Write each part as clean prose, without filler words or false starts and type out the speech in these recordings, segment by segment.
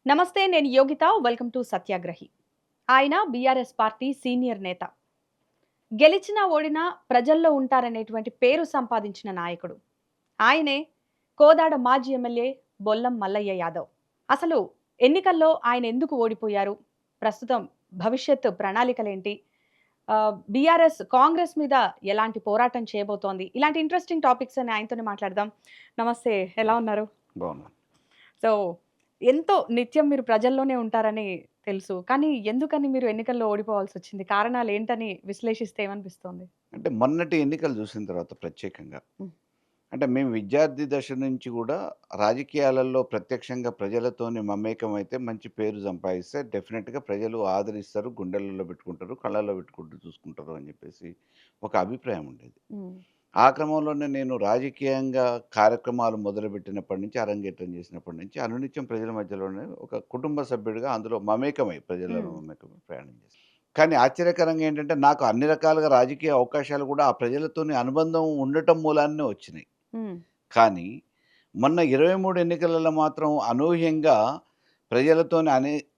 నమస్తే, నేను Yogita. Welcome to సత్యాగ్రహి. ఆయన బీఆర్ఎస్ పార్టీ సీనియర్ నేత. గెలిచినా ఓడినా ప్రజల్లో ఉంటారనేటువంటి పేరు సంపాదించిన నాయకుడు. ఆయనే కోదాడ మాజీ ఎమ్మెల్యే బొల్లం మల్లయ్య యాదవ్. అసలు ఎన్నికల్లో ఆయన ఎందుకు ఓడిపోయారు? ప్రస్తుతం భవిష్యత్తు ప్రణాళికలేంటి? బీఆర్ఎస్ కాంగ్రెస్ మీద ఎలాంటి పోరాటం చేయబోతోంది? ఇలాంటి ఇంట్రెస్టింగ్ టాపిక్స్ అని ఆయనతోనే మాట్లాడదాం. నమస్తే, ఎలా ఉన్నారు? బాగున్నాను. సో, ఎంతో నిత్యం మీరు ప్రజల్లోనే ఉంటారని తెలుసు. కానీ ఎందుకని మీరు ఎన్నికల్లో ఓడిపోవాల్సొచ్చింది? కారణాలేంటని విశ్లేషిస్తే ఏమనిపిస్తోంది? అంటే మొన్నటి ఎన్నికలు చూసిన తర్వాత ప్రత్యేకంగా హ్మ్. అంటే మేము విద్యార్థి దశ నుంచి కూడా రాజకీయాలలో ప్రత్యక్షంగా ప్రజలతోని మమేకమైతే మంచి పేరు సంపాదిస్తే డెఫినెట్‌గా ప్రజలు ఆదరిస్తారు, గుండెలలో పెట్టుకుంటారు, కళ్ళలో పెట్టుకుంటూ చూసుకుంటారు అని చెప్పేసి ఒక అభిప్రాయం ఉండేది. హ్మ్. ఆ క్రమంలోనే నేను రాజకీయంగా కార్యక్రమాలు మొదలుపెట్టినప్పటి నుంచి, అరంగేట్రం చేసినప్పటి నుంచి అనునిత్యం ప్రజల మధ్యలోనే ఒక కుటుంబ సభ్యుడిగా అందులో మమేకమై ప్రజలలో హ్మ్. మమేకమై ప్రయాణం చేశాను. కానీ ఆశ్చర్యకరంగా ఏంటంటే, నాకు అన్ని రకాలుగా రాజకీయ అవకాశాలు కూడా ఆ ప్రజలతోని అనుబంధం ఉండటం మూలానే వచ్చినాయి. హ్మ్. కానీ, మొన్న 23 ఎన్నికలలో మాత్రం అనూహ్యంగా ప్రజలతోని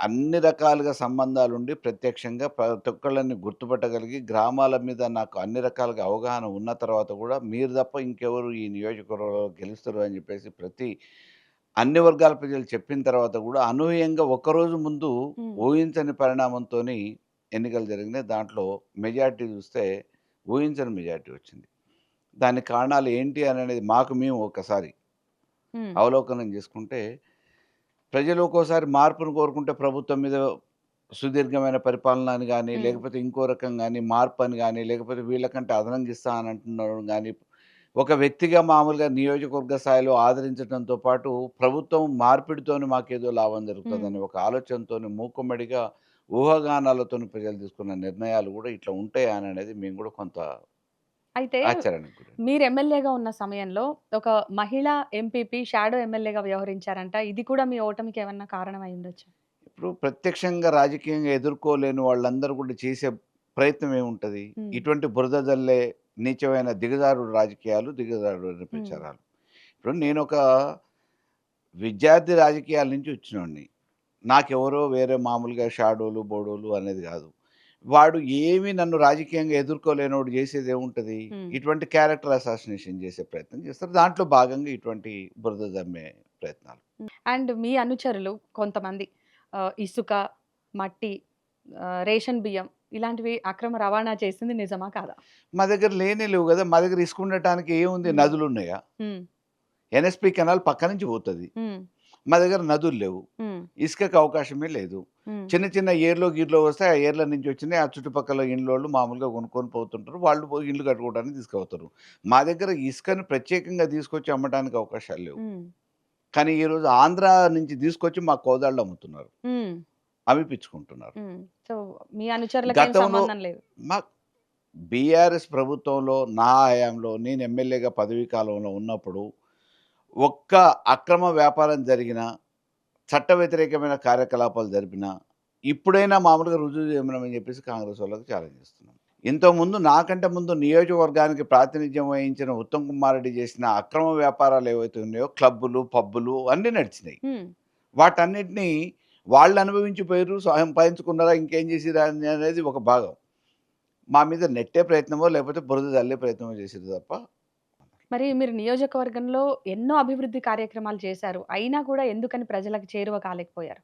అన్ని రకాలుగా సంబంధాలుండి ప్రత్యక్షంగా ప్రతి ఒక్కళ్ళని గుర్తుపట్టగలిగి, గ్రామాల మీద నాకు అన్ని రకాలుగా అవగాహన ఉన్న తర్వాత కూడా, మీరు తప్ప ఇంకెవరు ఈ నియోజకవర్గంలో గెలుస్తారు అని చెప్పేసి అన్ని వర్గాల ప్రజలు చెప్పిన తర్వాత కూడా అనూహ్యంగా ఒక్కరోజు ముందు హ్మ్. ఊహించని పరిణామంతోని ఎన్నికలు జరిగినాయి. దాంట్లో మెజారిటీ చూస్తే ఊహించని మెజారిటీ వచ్చింది. దానికి కారణాలు ఏంటి అననేది మేము ఒకసారి హ్మ్. అవలోకనం చేసుకుంటే, ప్రజలు ఒక్కోసారి మార్పును కోరుకుంటే ప్రభుత్వం మీద సుదీర్ఘమైన పరిపాలన అని గాని, హ్మ్. లేకపోతే ఇంకో రకం గాని, మార్పని గాని, లేకపోతే వీళ్ళకంటే అదనంగా ఇస్తా అని అంటున్నారు గాని, ఒక వ్యక్తిగా మామూలుగా నియోజకవర్గ స్థాయిలో ఆదరించడంతో పాటు, ప్రభుత్వం మార్పిడితోని మాకేదో లాభం హ్మ్. జరుగుతదని ఒక ఆలోచనతోని మూకుమ్మడిగా ఊహాగానాలతోని ప్రజలు తీసుకున్న నిర్ణయాలు గూడా ఇట్లా ఉంటాయా అననేది మేము గూడా కొంత అయితే ఆశ్చర్యానికి గురయ్యాం. మీరు ఎమ్మెల్యేగా ఉన్న సమయంలో ఒక మహిళా ఎంపీపీ షాడో ఎమ్మెల్యేగా వ్యవహరించారంట. ఇది కూడా మీ ఓటమికి ఏమన్నా కారణం అయ్యుండొచ్చా? ఇప్పుడు ప్రత్యక్షంగా రాజకీయంగా ఎదుర్కోలేని వాళ్ళందరూ కూడా చేసే ప్రయత్నం ఏముంటది? హ్మ్. ఇటువంటి బురద జల్లే నీచమైన దిగజారుడు రాజకీయాలు, దిగజారుడు హ్మ్. ప్రచారాలు. ఇప్పుడు నేనొక విద్యార్థి రాజకీయాల నుంచి వచ్చినోడిని. నాకెవరో వేరే మామూలుగా షాడోలు, బోడోలు అనేది గాదు. వాడు ఏమి నన్ను రాజకీయంగా ఎదుర్కోలేనోడు జేసేదేముంటది? హ్మ్. ఇటువంటి క్యారెక్టర్ అసాసినేషన్ చేసే ప్రయత్నం చేస్తారు. దాంట్లో భాగంగా ఇటువంటి బురద జమ్మే ప్రయత్నాలు. అండ్ మీ అనుచరులు కొంతమంది ఇసుక, మట్టి, రేషన్ బియ్యం ఇలాంటివి అక్రమ రవాణా చేసింది నిజమా? కాదా? మా దగ్గర లేనే లేవు గదా! మా దగ్గర ఇసుక ఉండటానికి ఏముంది? హ్మ్. నదులున్నాయా? హ్మ్. ఎన్ఎస్‌పి కెనాల్ పక్క నుంచి పోతది. హ్మ్. మా దగ్గర నదులు లేవు. హ్మ్. ఇసుకకి అవకాశమే లేదు. హ్మ్. చిన్న చిన్న ఏర్లో, గీర్లో వస్తే ఆ ఏర్ల నుంచి వచ్చినయి ఆ చుట్టుపక్కల ఇండ్లోళ్ళు మామూలుగా కొనుక్కొని పోతుంటారు. వాళ్ళు పోయి ఇల్లు కట్టుకోవడానికి తీసుకుపోతారు. మా దగ్గర ఇసుకని ప్రత్యేకంగా తీసుకొచ్చి అమ్మటానికి అవకాశాలు లేవు. హ్మ్. కానీ ఈరోజు ఆంధ్ర నుంచి తీసుకొచ్చి మా కోదాడలో అమ్ముతున్నారు. హ్మ్. అమ్మిపిచ్చుకుంటున్నారు. హ్మ్. సో, మీ అనుచరులకేం గతంలో సంబంధం లేదు. మా బీఆర్ఎస్ ప్రభుత్వంలో నా హయాంలో నేను ఎమ్మెల్యేగా పదవీ కాలంలో ఉన్నప్పుడు ఒక్క అక్రమ వ్యాపారం జరిగినా, చట్ట వ్యతిరేకమైన కార్యకలాపాలు జరిపినా, ఇప్పుడైనా మామూలుగా రుజువు చేయమని చెప్పేసి కాంగ్రెస్ వాళ్ళకి ఛాలెంజ్ చేస్తున్నాం. ఇంతకుముందు నాకంటే ముందు నియోజకవర్గానికి ప్రాతినిధ్యం వహించిన ఉత్తమ్ కుమార్ రెడ్డి చేసిన అక్రమ వ్యాపారాలు ఏవైతే ఉన్నాయో క్లబ్బులు, పబ్బులు అన్నీ నడిచినాయి. హ్మ్. వాటన్నిటిని వాళ్ళు అనుభవించిపోయిర్రు, సంపాదించుకున్నారా, ఇంకేం చేసిర్రా అనేది ఒక భాగం. మా మీద నెట్టే ప్రయత్నమో, లేకపోతే బురద జల్లే ప్రయత్నమో చేసిర్రు తప్ప మరి మీరు నియోజకవర్గంలో ఎన్నో అభివృద్ధి కార్యక్రమాలు చేశారు. అయినా కూడా ఎందుకని ప్రజలకు చేరువ కాలేకపోయారు?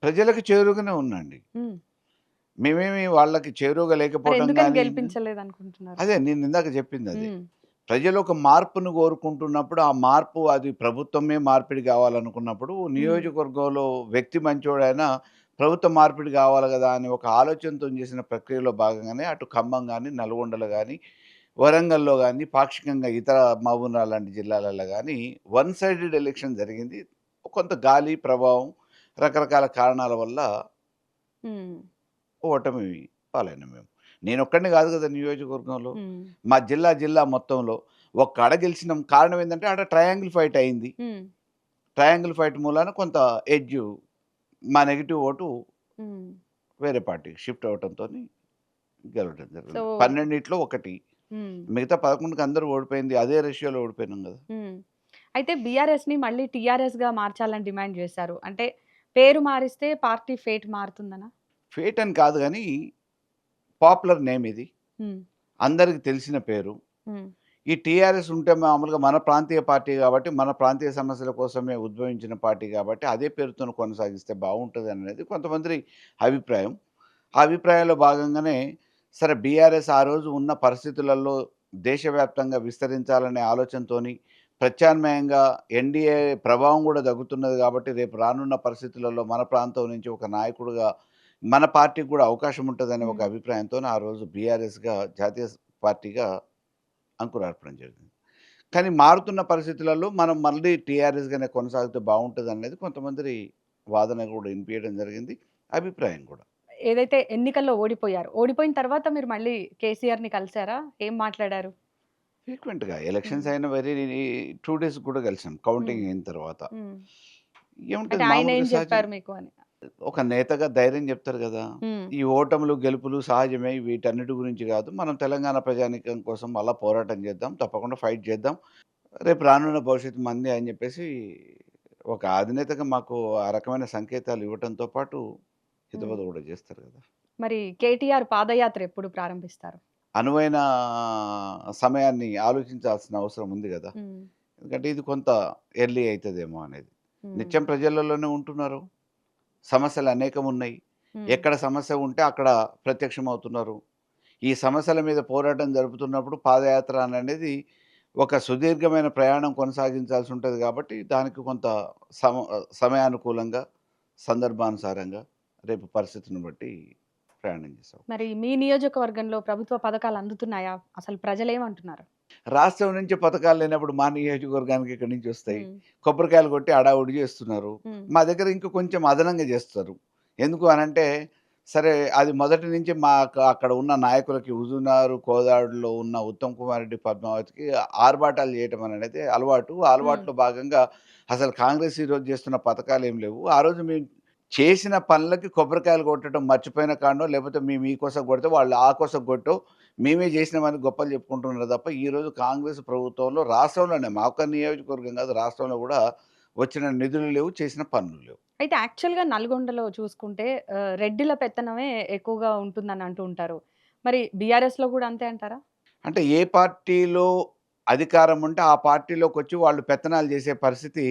ప్రజలకు చేరువగానే ఉన్నాండి. హ్మ్. మేమేమి వాళ్ళకి చేరువగా లేకపోవటం మరెందుకని గాని గెలిపించలేదనుకుంటున్నారు? అదే నేనిందాక చెప్పిందదే. హ్మ్. ప్రజలు ఒక మార్పును కోరుకుంటున్నప్పుడు, ఆ మార్పు అది ప్రభుత్వమే మార్పిడి కావాలనుకున్నప్పుడు, హ్మ్. నియోజకవర్గంలో వ్యక్తి మంచోడైనా ప్రభుత్వ మార్పిడి కావాలి గదా! అని ఒక ఆలోచనతోని చేసిన ప్రక్రియలో భాగంగానే అటు ఖమ్మం గాని, నల్గొండలో గాని, వరంగల్‌లో గాని, పాక్షికంగా ఇతర మహబూబ్‌నగర్ లాంటి జిల్లాలలో గాని వన్ సైడెడ్ ఎలక్షన్ జరిగింది. కొంత గాలి, ప్రభావం రకరకాల కారణాల వల్ల హ్మ్. ఓటమి పాలైనాం మేము. నేనొక్కడిని గాదు గదా! నియోజకవర్గంలో. హ్మ్. మా జిల్లా మొత్తంలో ఒక్కాడ గెలిచినాం. కారణం ఏందంటే ఆడ ట్రయాంగిల్ ఫైట్ అయింది. హ్మ్. ట్రయాంగిల్ ఫైట్ మూలాన కొంత ఎడ్జు మా నెగెటివ్ ఓటు హ్మ్. వేరే పార్టీకి షిఫ్ట్ అవ్వటంతోని గెలవడం సో జరిగింది. 12 ఒకటి. హ్మ్. మిగతా 11కి అందరూ ఓడిపోయింది. అదే రేషియోలో ఓడిపోయినాం గదా! హ్మ్. అయితే బీఆర్ఎస్‌ని మళ్ళీ టీఆర్ఎస్‌గా మార్చాలని డిమాండ్ జేశారు. అంటే పేరు మారిస్తే పార్టీ ఫేట్ మారుతుందనా? ఫేట్ అని కాదు గానీ, పాపులర్ నేమ్ ఇది. హ్మ్. అందరికి తెలిసిన పేరు. హ్మ్. ఈ టీఆర్ఎస్ ఉంటే మామూలుగా మన ప్రాంతీయ పార్టీ గాబట్టి, మన ప్రాంతీయ సమస్యల కోసమే ఉద్భవించిన పార్టీ గాబట్టి, అదే పేరుతోని కొనసాగిస్తే బావుంటదనేది కొంతమంది అభిప్రాయం. ఆ అభిప్రాయంలో భాగంగానే సరే బీఆర్ఎస్ ఆ రోజు ఉన్న పరిస్థితులలో దేశవ్యాప్తంగా విస్తరించాలనే ఆలోచనతోని ప్రత్యామ్నాయంగా ఎన్డీఏ ప్రభావం గూడా తగ్గుతున్నది గాబట్టి, రేపు రానున్న పరిస్థితులలో మన ప్రాంతం నుంచి ఒక నాయకుడుగా మన పార్టీకి గూడా అవకాశం ఉంటదనే ఒక హ్మ్. అభిప్రాయంతోని ఆ రోజు బీఆర్ఎస్‌గా జాతీయ పార్టీగా అంకురార్పణ జరిగింది. కానీ మారుతున్న పరిస్థితులలో మనం మళ్ళీ టీఆర్ఎస్‌గానే కొనసాగితే బావుంటదనేది కొంతమంది వాదన గూడా ఇనిపియడం జరిగింది. అభిప్రాయం గూడా. ఏదైతే ఎన్నికల్లో ఓడిపోయారో, ఓడిపోయిన తర్వాత మీరు మళ్ళీ కేసీఆర్‌ని కలిసారా? ఏం మాట్లాడారు? ఫ్రీక్వెంట్‌గా ఎలక్షన్స్ హ్మ్. అయిన 2 డేస్‌కి కూడా కలిసాం. హ్మ్. కౌంటింగ్ అయిన తర్వాత. హ్మ్. అంటే ఏముంటది ఆయనేం మామూలుగా సహజం. జెప్పారు మీకు అని? ఒక నేతగా ధైర్యం చెప్తారు గదా! హ్మ్. ఈ ఓటములు, గెలుపులు సహజమే. వీటన్నిటి గురించి గాదు. మనం తెలంగాణ ప్రజానీకం కోసం మళ్ళా పోరాటం చేద్దాం. తప్పకుండా ఫైట్ చేద్దాం. రేపు రానున్న భవిష్యత్తు మనదే అని చెప్పేసి ఒక అధినేతగా మాకు ఆ రకమైన సంకేతాలు ఇవ్వటంతో పాటు హ్మ్. హితబోధ గూడా చేస్తారు గదా! మరి కేటీఆర్ పాదయాత్ర ఎప్పుడు ప్రారంభిస్తారు? అనువైన సమయాన్ని ఆలోచించాల్సిన అవసరం ఉంది గదా! హ్మ్. ఎందుకంటే ఇది కొంత ఎర్లీ అయితదేమో అనేది. హ్మ్. నిత్యం ప్రజలలోనే ఉంటున్నారు. సమస్యలు అనేకమున్నాయి. హ్మ్. ఎక్కడ సమస్య ఉంటే అక్కడ ప్రత్యక్షమవుతున్నారు. ఈ సమస్యల మీద పోరాటం జరుపుతున్నప్పుడు పాదయాత్ర అనేది ఒక సుదీర్ఘమైన ప్రయాణం కొనసాగించాల్సి ఉంటది కాబట్టి, దానికి కొంత సమ సమయానుకూలంగా, సందర్భానుసారంగా రేపు పరిస్థితిని బట్టి ప్రయాణం చేసాం. మరి మీ నియోజకవర్గంలో ప్రభుత్వ పథకాలు అందుతున్నాయా? అసలు ప్రజలేమంటున్నారు? రాష్ట్రం నుంచి పథకాలు లేనప్పుడు మా నియోజకవర్గానికి ఎక్కడి నుంచి వస్తాయి? హ్మ్. కొబ్బరికాయలు కొట్టి హడావుడి చేస్తున్నారు. హ్మ్. మా దగ్గర ఇంకా కొంచెం అదనంగా చేస్తారు. ఎందుకు అనంటే, సరే అది మొదటి నుంచి అక్కడ ఉన్న నాయకులకి హుజూర్‌నగర్, కోదాడులో ఉన్న ఉత్తమ్ కుమార్ రెడ్డి, పద్మావతికి ఆర్భాటాలు చేయటం అనేది అలవాటు. ఆ హ్మ్. అలవాటులో భాగంగా అసలు కాంగ్రెస్ ఈరోజు చేస్తున్న పథకాలేం లేవు. ఆ రోజు మేము చేసిన పనులకి కొబ్బరికాయలు కొట్టడం మర్చిపోయిన కాడనో, లేకపోతే మేము ఈ కోసకు కొడితే వాళ్ళు ఆ కోసకు కొట్టో మేమే చేసినామని గొప్పలు చెప్పుకుంటున్నారు తప్ప, ఈరోజు కాంగ్రెస్ ప్రభుత్వంలో రాష్ట్రంలోనే మా ఒక్క నియోజకవర్గం కాదు, రాష్ట్రంలో కూడా వచ్చిన నిధులు లేవు, చేసిన పనులు లేవు. అయితే యాక్చువల్‌గా నల్గొండలో చూసుకుంటే రెడ్డిల పెత్తనమే ఎక్కువగా ఉంటుందని అంటూ ఉంటారు. మరి బీఆర్ఎస్‌లో గూడా అంతే అంటారా? అంటే ఏ పార్టీలో అధికారం ఉంటే ఆ పార్టీలోకొచ్చి వాళ్ళు పెత్తనాలు చేసే పరిస్థితి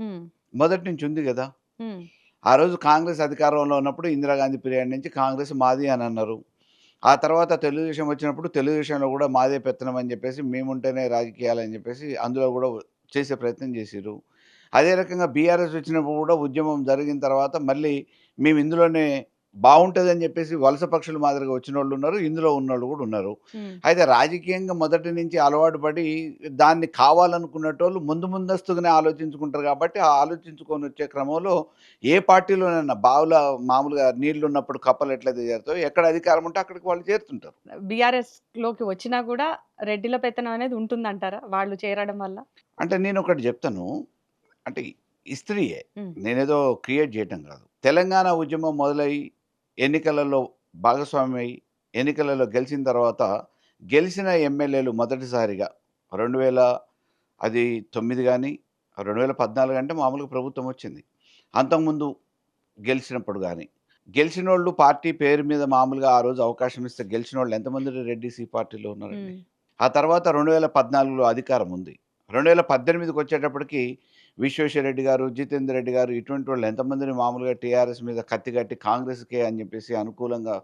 హ్మ్. మొదటి నుంచి ఉంది గదా! హ్మ్. ఆ రోజు కాంగ్రెస్ అధికారంలో ఉన్నప్పుడు ఇందిరాగాంధీ పీరియడ్ నుంచి కాంగ్రెస్ మాది అని అన్నారు. ఆ తర్వాత తెలుగుదేశం వచ్చినప్పుడు తెలుగుదేశంలో కూడా మాదే పెత్తనం అని చెప్పేసి మేముంటేనే రాజకీయాలని చెప్పేసి అందులో కూడా చేసే ప్రయత్నం చేసిర్రు. అదే రకంగా బీఆర్ఎస్ వచ్చినప్పుడు కూడా ఉద్యమం జరిగిన తర్వాత మళ్ళీ మేము ఇందులోనే బావుంటదని చెప్పేసి వలస పక్షుల మాదిరిగా వచ్చినోళ్ళున్నారు. ఇందులో ఉన్నోళ్ళు కూడా ఉన్నారు. హ్మ్. అయితే రాజకీయంగా మొదటి నుంచి అలవాటు పడి దాన్ని కావాలనుకునేటోళ్ళు ముందస్తుగానే ఆలోచించుకుంటారు కాబట్టి, ఆ ఆలోచించుకొని వచ్చే క్రమంలో ఏ పార్టీలోనైనా బావిల మామూలుగా నీళ్లున్నప్పుడు కప్పలు ఎట్లయితే చేరుతాయో, ఎక్కడ అధికారం ఉంటే అక్కడికి వాళ్ళు చేరుతుంటారు. బీఆర్ఎస్‌లోకి వచ్చినా గూడా రెడ్డిల పెత్తనం అనేది ఉంటుందంటారా? వాళ్ళు చేరడం వల్ల? అంటే నేనొకటి జెప్తాను. అంటే హిస్టరీయే. హ్మ్. నేనేదో క్రియేట్ జేయటం గాదు. తెలంగాణ ఉద్యమం మొదలై ఎన్నికలలో భాగస్వామ్యమై, ఎన్నికలలో గెలిచిన తర్వాత గెలిచిన ఎమ్మెల్యేలు మొదటిసారిగా 2009 గాని, 2014 అంటే మామూలుగా ప్రభుత్వం వచ్చింది. అంతకుముందు గెలిచినప్పుడు గాని, గెలిచినోళ్ళు పార్టీ పేరు మీద మామూలుగా ఆ రోజు అవకాశం ఇస్తే గెలిచినోళ్ళు ఎంతమంది రెడ్డీస్ ఈ పార్టీలో ఉన్నారండి? హ్మ్. ఆ తర్వాత 2014లో అధికారం ఉంది. 2018కొచ్చేటప్పటికి విశ్వేశ్వరరెడ్డి గారు, జితేందర్ రెడ్డి గారు ఇటువంటి వాళ్ళు ఎంతమందిని మామూలుగా టీఆర్ఎస్ మీద కత్తిగట్టి కాంగ్రెస్‌కే అని చెప్పేసి అనుకూలంగా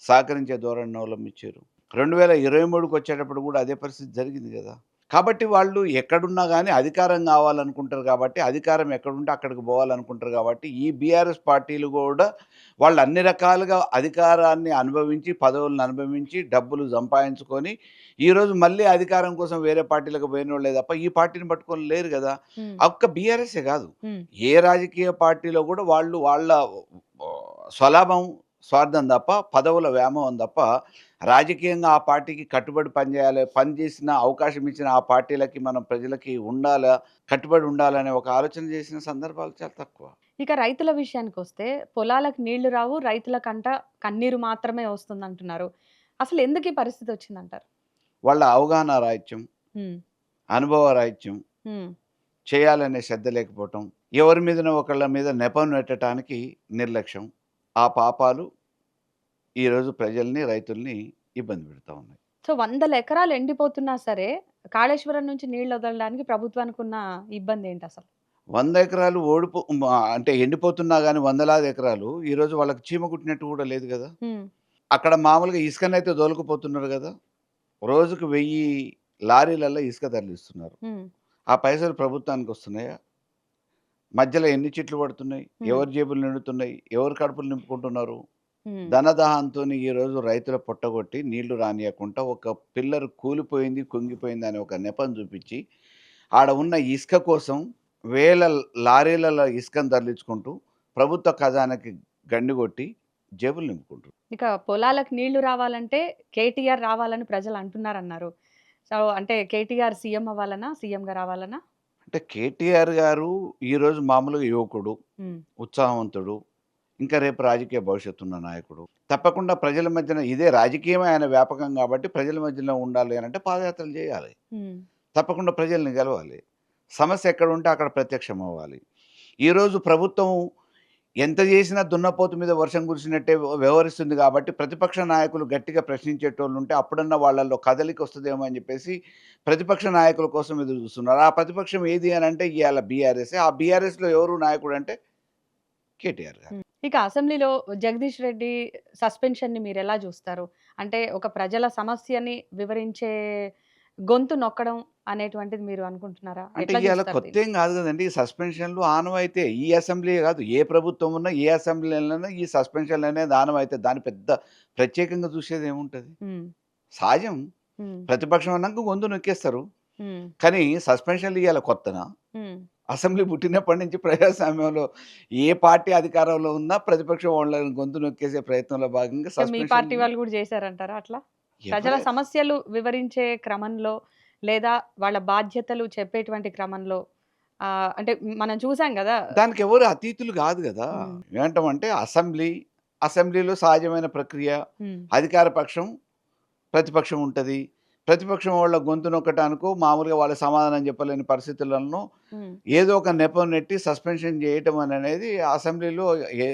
సహకరించే ధోరణిని అవలంబించారు. 2023కొచ్చేటప్పుడు కూడా అదే పరిస్థితి జరిగింది గదా! కాబట్టి వాళ్ళు ఎక్కడున్నా గాని అధికారం గావాలనుకుంటారు గాబట్టి, అధికారం ఎక్కడుంటే అక్కడికి బోవాలనుకుంటారు గాబట్టి, ఈ బీఆర్ఎస్ పార్టీలు గూడా వాళ్ళు అన్ని రకాలుగా అధికారాన్ని అనుభవించి, పదవులను అనుభవించి, డబ్బులు సంపాదించుకొని, ఈరోజు మళ్ళీ అధికారం కోసం వేరే పార్టీలకు పోయినోళ్ళే తప్ప, ఈ పార్టీని పట్టుకొని లేరు గదా! హ్మ్. ఒక్క బీఆర్ఎస్సే గాదు. హ్మ్. ఏ రాజకీయ పార్టీలో గూడా వాళ్ళు వాళ్ళ స్వలాభం, స్వార్థం తప్ప, పదవుల వ్యామోహం తప్ప, రాజకీయంగా ఆ పార్టీకి కట్టుబడి పనిచేయాలి. పని చేసిన అవకాశం ఇచ్చిన ఆ పార్టీలకి మనం ప్రజలకి ఉండాలా, కట్టుబడి ఉండాలనే ఒక ఆలోచన చేసిన సందర్భాలు చాలా తక్కువ. ఇక రైతుల విషయానికొస్తే పొలాలకు నీళ్లు రావు. రైతులకంట కన్నీరు మాత్రమే వస్తుందంటున్నారు. అసలు ఎందుకు ఈ పరిస్థితి వచ్చిందంటారు? వాళ్ళ అవగాహన రాహిత్యం, హ్మ్. అనుభవ రాహిత్యం, హ్మ్. చేయాలనే శ్రద్ధ లేకపోవటం, ఎవరి మీదనో ఒకళ్ళ మీద నెపం నెట్టడానికి నిర్లక్ష్యం. ఆ పాపాలు ఈరోజు ప్రజల్ని, రైతుల్ని ఇబ్బంది పెడతా ఉన్నాయి. సో, వందల ఎకరాలు ఎండిపోతున్నా సరే, కాళేశ్వరం నుంచి నీళ్లు వదలడానికి ప్రభుత్వానికున్న ఇబ్బందేంటసలు? 100 ఎకరాలు అంటే ఎండిపోతున్నా గాని వందలాది ఎకరాలు ఈరోజు వాళ్ళకి చీమ కుట్టినట్టు కూడా లేదు గదా! హ్మ్. అక్కడ మామూలుగా ఇసుకనైతే దోలుకుపోతున్నారు గదా! రోజుకు 1000 లారీలల్ల ఇసుక తరలిస్తున్నారు. హ్మ్. ఆ పైసలు ప్రభుత్వానికొస్తున్నాయా? మధ్యలో ఎన్ని చిట్లు పడుతున్నాయి? హ్మ్. ఎవరి జేబులు నిండుతున్నాయి? ఎవరు కడుపులు నింపుకుంటున్నారు? హ్మ్. ధనదాహంతోని ఈరోజు రైతుల పొట్టగొట్టి నీళ్లు రానీయకుండా ఒక పిల్లర్ కూలిపోయింది, కుంగిపోయిందని ఒక నెపం చూపించి, ఆడ ఉన్న ఇసుక కోసం వేల లారీలలో ఇసుకను తరలించుకుంటూ ప్రభుత్వ ఖజానాకి గండి కొట్టి జేబులు నింపుకుంటున్నారు. ఇక పొలాలకు నీళ్లు రావాలంటే కేటీఆర్ రావాలని ప్రజలు అంటున్నారన్నారు. సో, అంటే కేటీఆర్ సీఎం అవ్వాలనా? సీఎంగా రావాలనా? అంటే కేటీఆర్ గారు ఈరోజు మామూలుగా యువకుడు, హ్మ్. ఉత్సాహవంతుడు, ఇంకా రేపు రాజకీయ భవిష్యత్తున్న నాయకుడు. తప్పకుండా ప్రజల మధ్యన ఇదే రాజకీయమే ఆయన వ్యాపకం కాబట్టి ప్రజల మధ్యలో ఉండాలి అనంటే పాదయాత్రలు చేయాలి. హ్మ్. తప్పకుండా ప్రజల్ని గెలవాలి. సమస్య ఎక్కడుంటే అక్కడ ప్రత్యక్షమవ్వాలి. ఈరోజు ప్రభుత్వం ఎంత చేసినా దున్నపోతు మీద వర్షం కురిసినట్టే వ్యవహరిస్తుంది కాబట్టి ప్రతిపక్ష నాయకులు గట్టిగా ప్రశ్నించేటోళ్ళుంటే అప్పుడన్నా వాళ్ళలో కదలిక వస్తదేమో అని చెప్పేసి ప్రతిపక్ష నాయకుల కోసం ఎదురు చూస్తున్నారు. ఆ ప్రతిపక్షం ఏది అనంటే ఇయాల బీఆర్ఎస్సే. ఆ బీఆర్ఎస్‌లో ఎవరు నాయకుడంటే కేటీఆర్ గారు. హ్మ్. ఇక అసెంబ్లీలో జగదీష్ రెడ్డి సస్పెన్షన్‌ని మీరెలా జూస్తారు? అంటే ఒక ప్రజల సమస్యని వివరించే గొంతు నొక్కడం అనేటువంటిది మీరు అనుకుంటున్నారా? అంటే ఎట్లా ఇయాల జూస్తారు దీన్ని? కొత్తేం గాదు గదండీ! ఈ సస్పెన్షన్‌లు ఆనవాయితీ. ఈ అసెంబ్లీయే గాదు. ఏ ప్రభుత్వం ఉన్నా, ఏ అసెంబ్లీలోనైనా ఈ సస్పెన్షన్‌లనేది ఆనవాయితీ. దాన్ని పెద్ద ప్రత్యేకంగా చూసేదేముంటది? హ్మ్. సహజం. హ్మ్. ప్రతిపక్షం అన్నాక గొంతు నొక్కేస్తారు. హ్మ్. కానీ సస్పెన్షన్‌లు ఇయ్యాల కొత్తనా? హ్మ్. అసెంబ్లీ పుట్టినప్పటి నుంచి ప్రజాస్వామ్యంలో ఏ పార్టీ అధికారంలో ఉన్నా ప్రతిపక్షం వాళ్ళని గొంతు నొక్కేసే ప్రయత్నంలో భాగంగా ఇక మీ పార్టీ సస్పెన్షన్‌లు వాళ్ళు గూడా జేశారంటారా అట్లా? ప్రజల ఎవరే సమస్యలు వివరించే క్రమంలో, లేదా వాళ్ళ బాధ్యతలు చెప్పేటువంటి క్రమంలో అంటే మనం చూసాం గదా! దానికెవరు అతీతులు గాదు గదా! హ్మ్. ఏమంటామంటే అసెంబ్లీలో సహజమైన ప్రక్రియ. హ్మ్. అధికార పక్షం, ప్రతిపక్షం ఉంటది. ప్రతిపక్షం వాళ్ళ గొంతు నొక్కటానికో, మామూలుగా వాళ్ళు సమాధానం చెప్పలేని పరిస్థితులను హ్మ్. ఏదో ఒక నెపం నెట్టి సస్పెన్షన్ చేయటం అనేది అసెంబ్లీలో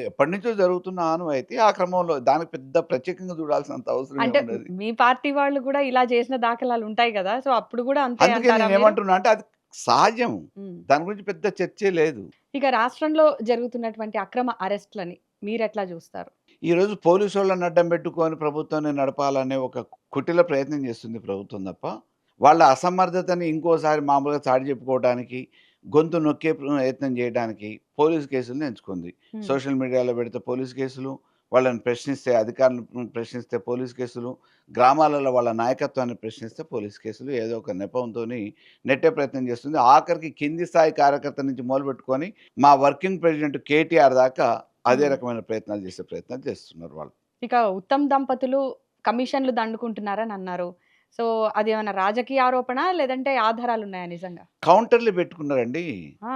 ఎప్పటినుంచో జరుగుతున్న ఆనవాయితీ. ఆ క్రమంలో దానికి పెద్ద ప్రత్యేకంగా చూడాల్సినంత అవసరం అంటే ఏమున్నది. మీ పార్టీ వాళ్ళు గూడా ఇలా చేసిన దాఖలాలుంటాయి గదా! సో, అప్పుడు గూడా అంతే అందుకే అంటారా మీరు? నేనేమంటున్నా అంటే అది సహజం. హ్మ్. దాని గురించి పెద్ద చర్చే లేదు. ఇక రాష్ట్రంలో జరుగుతున్నటువంటి అక్రమ అరెస్ట్‌లని మీరెట్లా జూస్తారు? ఈరోజు పోలీసోళ్ళని అడ్డం పెట్టుకొని ప్రభుత్వాన్ని నడపాలనే ఒక కుటిల ప్రయత్నం చేస్తుంది ప్రభుత్వం తప్ప, వాళ్ళ అసమర్థతని ఇంకోసారి మామూలుగా చాటి చెప్పుకోవడానికి, గొంతు నొక్కే ప్రయత్నం చేయడానికి పోలీస్ కేసులను ఎంచుకుంది. హ్మ్. సోషల్ మీడియాలో పెడితే పోలీస్ కేసులు, వాళ్ళని ప్రశ్నిస్తే అధికారులను ప్రశ్నిస్తే పోలీస్ కేసులు, గ్రామాలలో వాళ్ళ నాయకత్వాన్ని ప్రశ్నిస్తే పోలీస్ కేసులు ఏదో ఒక నెపంతోని నెట్టే ప్రయత్నం చేస్తుంది. ఆఖరికి కింది స్థాయి కార్యకర్త నుంచి మొదలుపెట్టుకొని మా వర్కింగ్ ప్రెసిడెంట్ కేటీఆర్ దాకా అదే హ్మ్. రకమైన ప్రయత్నాలు చేసే ప్రయత్నాలు చేస్తున్నారు వాళ్ళు. ఇక ఉత్తమ్ దంపతులు కమిషన్‌లు దండుకుంటున్నారనన్నారు. సో, అదేమన్నా రాజకీయ ఆరోపణ? లేదంటే ఆధారాలున్నాయా నిజంగా? కౌంటర్‌లు పెట్టుకున్నారండి. ఆ!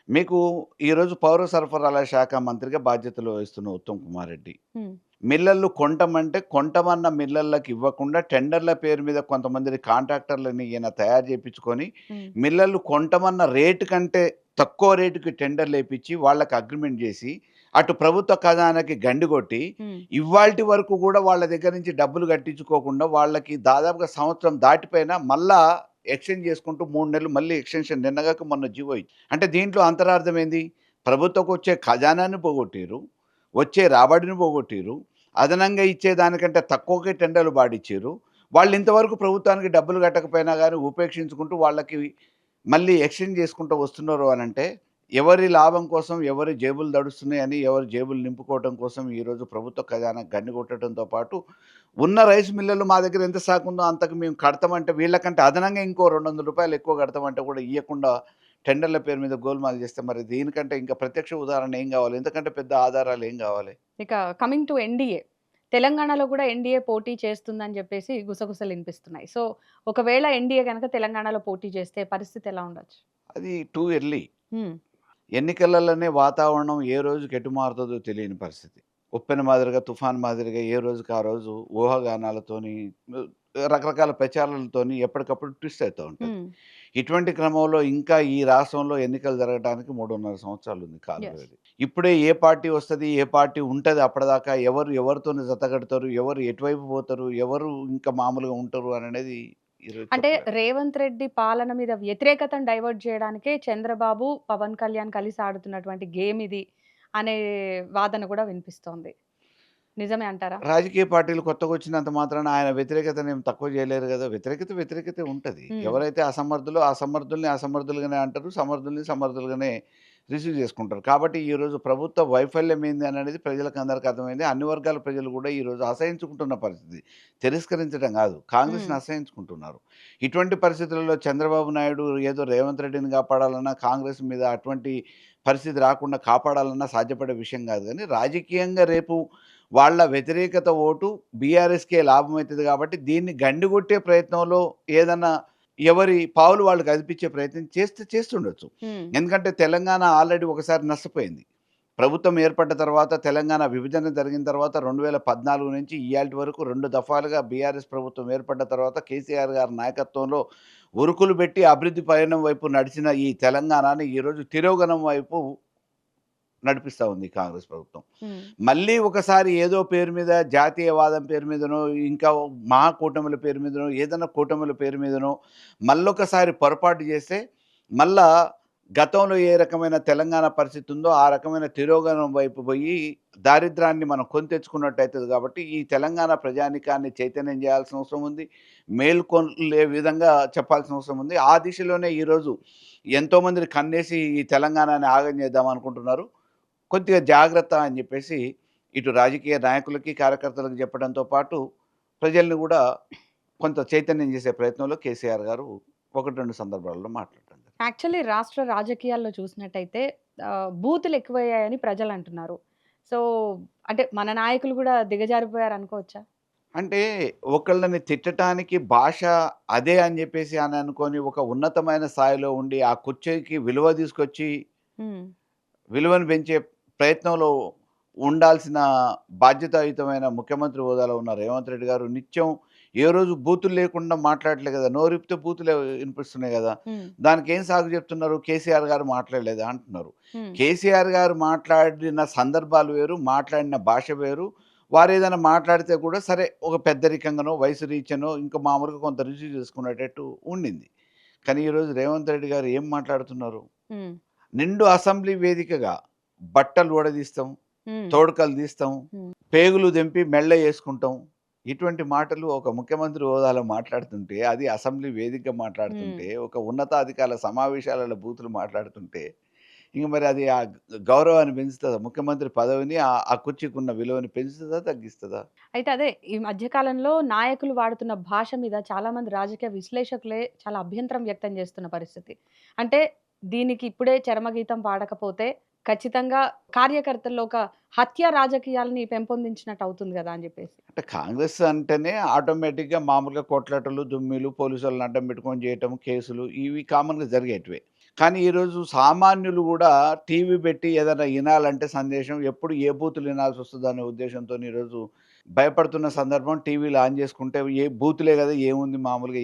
మీకు ఈరోజు పౌర సరఫరాల శాఖ మంత్రిగా బాధ్యతలు వహిస్తున్న ఉత్తమ్ కుమార్ రెడ్డి. హ్మ్. మిల్లర్లు కొంటమంటే కొంటమన్న మిల్లర్‌లకి ఇవ్వకుండా టెండర్‌ల పేరు మీద కొంతమందిని కాంట్రాక్టర్‌లని ఈయన తయారు చేపించుకొని, హ్మ్. మిల్లర్లు కొంటమన్న రేటు కంటే తక్కువ రేటుకి టెండర్‌లేపిచ్చి వాళ్ళకి అగ్రిమెంట్ జేసి, అటు ప్రభుత్వ ఖజానాకి గండి కొట్టి, హ్మ్. ఇవ్వాల్టి వరకు గూడా వాళ్ళ దగ్గర నుంచి డబ్బులు కట్టించుకోకుండా వాళ్ళకి దాదాపుగా సంవత్సరం దాటిపోయినా మళ్ళా ఎక్స్‌టెండ్ చేసుకుంటూ 3 నెలలు మళ్ళీ ఎక్స్‌టెన్షన్ నిన్నగాక మొన్న జీవో అంటే దీంట్లో అంతరార్థం ఏంది? ప్రభుత్వకొచ్చే ఖజానాన్ని పోగొట్టిర్రు. వచ్చే రాబడిని పోగొట్టిర్రు. అదనంగా ఇచ్చేదానికంటే తక్కువకే టెండర్‌లు పాడిచ్చిర్రు. వాళ్ళు ఇంతవరకు ప్రభుత్వానికి డబ్బులు కట్టకపోయినా గాని ఉపేక్షించుకుంటూ వాళ్ళకి మళ్ళీ ఎక్స్‌టెండ్ చేసుకుంటూ వస్తున్నారు అనంటే, ఎవరి లాభం కోసం, ఎవరి జేబులు దడుస్తున్నాయని, ఎవరి జేబులు నింపుకోవటం కోసం ఈరోజు ప్రభుత్వ ఖజానాకు గండి కొట్టడంతో పాటు, ఉన్న రైస్ మిల్లులు మా దగ్గర ఎంత స్టాక్ ఉందో అంతకు మేము కడతామంటే, వీళ్ళకంటే అదనంగా ఇంకో రూ. 200 ఎక్కువ కడతామంటే కూడా ఇయ్యకుండా టెండర్‌ల పేరు మీద గోల్‌మాల్ చేస్తే మరి దీనికంటే ఇంకా ప్రత్యక్ష ఉదాహరణ ఏం కావాలి? ఇంతకంటే పెద్ద ఆధారాలు ఏం కావాలి? ఇక కమింగ్ టు ఎన్‌డీఏ. తెలంగాణలో గూడా ఎన్‌డీఏ పోటీ చేస్తుందని జెప్పేసి గుసగుసలు ఇనిపిస్తున్నాయి. సో, ఒకవేళ ఎన్‌డీఏ గనక తెలంగాణలో పోటీ చేస్తే పరిస్థితి ఎలా ఉండొచ్చు? అది టూ ఎర్లీ. హ్మ్. ఎన్నికలలోనే వాతావరణం ఏ రోజుకి ఎటు మారుతుందో తెలియని పరిస్థితి. ఉప్పెన మాదిరిగా, తుఫాన్ మాదిరిగా ఏ రోజుకి ఆ రోజు ఊహాగానాలతోని రకరకాల ప్రచారాలతోని ఎప్పటికప్పుడు ట్విస్ట్ అవుతూ ఉంటది. హ్మ్. ఇటువంటి క్రమంలో ఇంకా ఈ రాష్ట్రంలో ఎన్నికలు జరగడానికి 3.5 సంవత్సరాలు ఉంది కాల యెస్. వ్యవధి. ఇప్పుడే ఏ పార్టీ వస్తది, ఏ పార్టీ ఉంటది అప్పటిదాకా, ఎవరు ఎవరితోని జతకడతారు, ఎవరు ఎటువైపు పోతారు, ఎవరు ఇంకా మామూలుగా ఉంటారు అననేది ఈరోజు అంటే చెప్పలేం. రేవంత్ రెడ్డి పాలన మీద వ్యతిరేకతను డైవర్ట్ జేయడానికే చంద్రబాబు, పవన్ కళ్యాణ్ కలిసి ఆడుతున్నటువంటి గేమ్ ఇది అనే వాదన గూడా వినిపిస్తోంది. నిజమే అంటారా? రాజకీయ పార్టీలు కొత్తగొచ్చినంత మాత్రాన ఆయన వ్యతిరేకతనేమి తక్కువ చేయలేరు గదా! వ్యతిరేకతే ఉంటది. హ్మ్. ఎవరైతే అసమర్థులో అసమర్థుల్ని అసమర్థులుగానే అంటారు. సమర్థుల్ని సమర్థులుగానే రిసీవ్ చేసుకుంటారు. కాబట్టి ఈరోజు ప్రభుత్వ వైఫల్యం ఏంది అనేది ప్రజలకందరికి అర్థమైంది. అన్ని వర్గాల ప్రజలు గూడా ఈరోజు అసహించుకుంటున్న పరిస్థితి. తిరస్కరించడం గాదు. హ్మ్. కాంగ్రెస్‌ని అసహించుకుంటున్నారు. ఇటువంటి పరిస్థితులలో చంద్రబాబు నాయుడు ఏదో రేవంత్ రెడ్డిని కాపాడాలన్నా, కాంగ్రెస్ మీద అటువంటి పరిస్థితి రాకుండా కాపాడాలన్నా సాధ్యపడే విషయం గాదు గానీ, రాజకీయంగా రేపు వాళ్ళ వ్యతిరేకత ఓటు బీఆర్ఎస్‌కే లాభమైతది గాబట్టి, దీన్ని గండిగొట్టే ప్రయత్నంలో ఏదన్నా ఎవరి పావులు వాళ్ళు కదిపించే ప్రయత్నం చేస్తుండొచ్చు. హ్మ్. ఎందుకంటే తెలంగాణ ఆల్రెడీ ఒకసారి నష్టపోయింది. ప్రభుత్వం ఏర్పడ్డ తర్వాత తెలంగాణ విభజన జరిగిన తర్వాత 2014 నుంచి ఇయ్యాల్టి వరకు 2 దఫాలుగా బీఆర్ఎస్ ప్రభుత్వం ఏర్పడ్డ తర్వాత కేసీఆర్ గారి నాయకత్వంలో ఉరుకులు పెట్టి అభివృద్ధి పయనం వైపు నడిచిన ఈ తెలంగాణని ఈరోజు తిరోగమనం వైపు నడిపిస్తా ఉంది ఈ కాంగ్రెస్ ప్రభుత్వం. హ్మ్. మళ్ళీ ఒకసారి ఏదో పేరు మీద జాతీయవాదం పేరు మీదనో, ఇంకా మహాకూటముల పేరు మీదనో, ఏదన్నా కూటముల పేరు మీదనో మళ్ళొకసారి పొరపాటు చేస్తే, మళ్ళా గతంలో ఏ రకమైన తెలంగాణ పరిస్థితి ఉందో, ఆ రకమైన తిరోగమనం వైపు పోయి దారిద్ర్యాన్ని మనం కొని తెచ్చుకున్నట్టయితది కాబట్టి, ఈ తెలంగాణ ప్రజానీకాన్ని చైతన్యం చేయాల్సిన అవసరం ఉంది. మేల్కొల్పే విధంగా చెప్పాల్సిన అవసరం ఉంది. ఆ దిశలోనే ఈరోజు ఎంతోమందిని కన్నేసి ఈ తెలంగాణని ఆగం చేద్దాం అనుకుంటున్నారు. కొద్దిగా జాగ్రత్త అని జెప్పేసి, ఇటు రాజకీయ నాయకులకి, కార్యకర్తలకు చెప్పడంతో పాటు, ప్రజల్ని గూడా కొంత చైతన్యం జేసే ప్రయత్నంలో కేసీఆర్ గారు 1, 2 సందర్భాల్లో మాట్లాడడం జరిగింది. యాక్చువల్లీ రాష్ట్ర రాజకీయాల్లో చూసినట్టయితే బూతులు ఎక్కువయ్యాయని ప్రజలంటున్నారు. సో, అంటే మన నాయకులు గూడా దిగజారిపోయారనుకోవచ్చా? అంటే ఒకళ్ళని తిట్టటానికి భాష అదే అని జెప్పేసి అని అనుకోని, ఒక ఉన్నతమైన స్థాయిలో ఉండి, ఆ కుర్చీకి విలువ తీసుకొచ్చి హ్మ్. విలువను పెంచే ప్రయత్నంలో ఉండాల్సిన బాధ్యతాయుతమైన ముఖ్యమంత్రి హోదాలో ఉన్న రేవంత్ రెడ్డి గారు నిత్యం ఏ రోజు బూతులు లేకుండా మాట్లాడట్లే కదా! నోరిప్పితే బూతులే వినిపిస్తున్నాయి గదా! హ్మ్. దానికేం సాగు చెప్తున్నారు? కేసీఆర్ గారు మాట్లాడలేదా అంటున్నారు. హ్మ్. కేసీఆర్ గారు మాట్లాడిన సందర్భాలు వేరు, మాట్లాడిన భాష వేరు. వారేదైనా మాట్లాడితే కూడా సరే ఒక పెద్దరికంగానో, వయసు రీత్యానో ఇంకా మామూలుగా కొంత రిసీవ్ చేసుకునేటట్టు ఉండింది. కానీ ఈరోజు రేవంత్ రెడ్డి గారు ఏం మాట్లాడుతున్నారు? హ్మ్. నిండు అసెంబ్లీ వేదికగా బట్టలు ఊడదీస్తాం, హ్మ్. తోడుకలు తీస్తాం, హ్మ్. పేగులు దెంపి మెళ్ళ యేసుకుంటాం. ఇటువంటి మాటలు ఒక ముఖ్యమంత్రి హోదాలో మాట్లాడుతుంటే, అది అసెంబ్లీ వేదికగా హ్మ్. మాట్లాడుతుంటే, ఒక ఉన్నతాధికారుల సమావేశాలలో బూతులు మాట్లాడుతుంటే, ఇంక మరి అది ఆ గౌరవాన్ని పెంచుతదా? ముఖ్యమంత్రి పదవిని ఆ కుర్చీకున్న విలువని పెంచుతదా? తగ్గిస్తదా? అయితే అదే ఈ మధ్య కాలంలో నాయకులు వాడుతున్న భాష మీద చాలామంది రాజకీయ విశ్లేషకులే చాలా అభ్యంతరం వ్యక్తం చేస్తున్న పరిస్థితి. అంటే దీనికి ఇప్పుడే చరమగీతం పాడకపోతే ఖచ్చితంగా కార్యకర్తల్లో ఒక హత్య రాజకీయాల్ని పెంపొందించినట్టు అవుతుంది గదా! అని జెప్పేసి. అంటే కాంగ్రెస్ అంటేనే ఆటోమేటిక్‌గా మామూలుగా కొట్లాటలు, దుమ్మిలు, పోలీసోళ్ళని అడ్డం పెట్టుకొని చేయటం, కేసులు ఇవి కామన్‌గా జరిగేటివే. కానీ ఈరోజు సామాన్యులు గూడా టీవీ పెట్టి ఏదైనా ఇనాలంటే సందేశం ఎప్పుడు ఏ బూతులు ఇనాల్సొస్తదనే ఉద్దేశంతోని ఈరోజు భయపడుతున్న సందర్భం టీవీలు ఆన్ చేసుకుంటే ఏ బూతులే గదా! ఏముంది మామూలుగా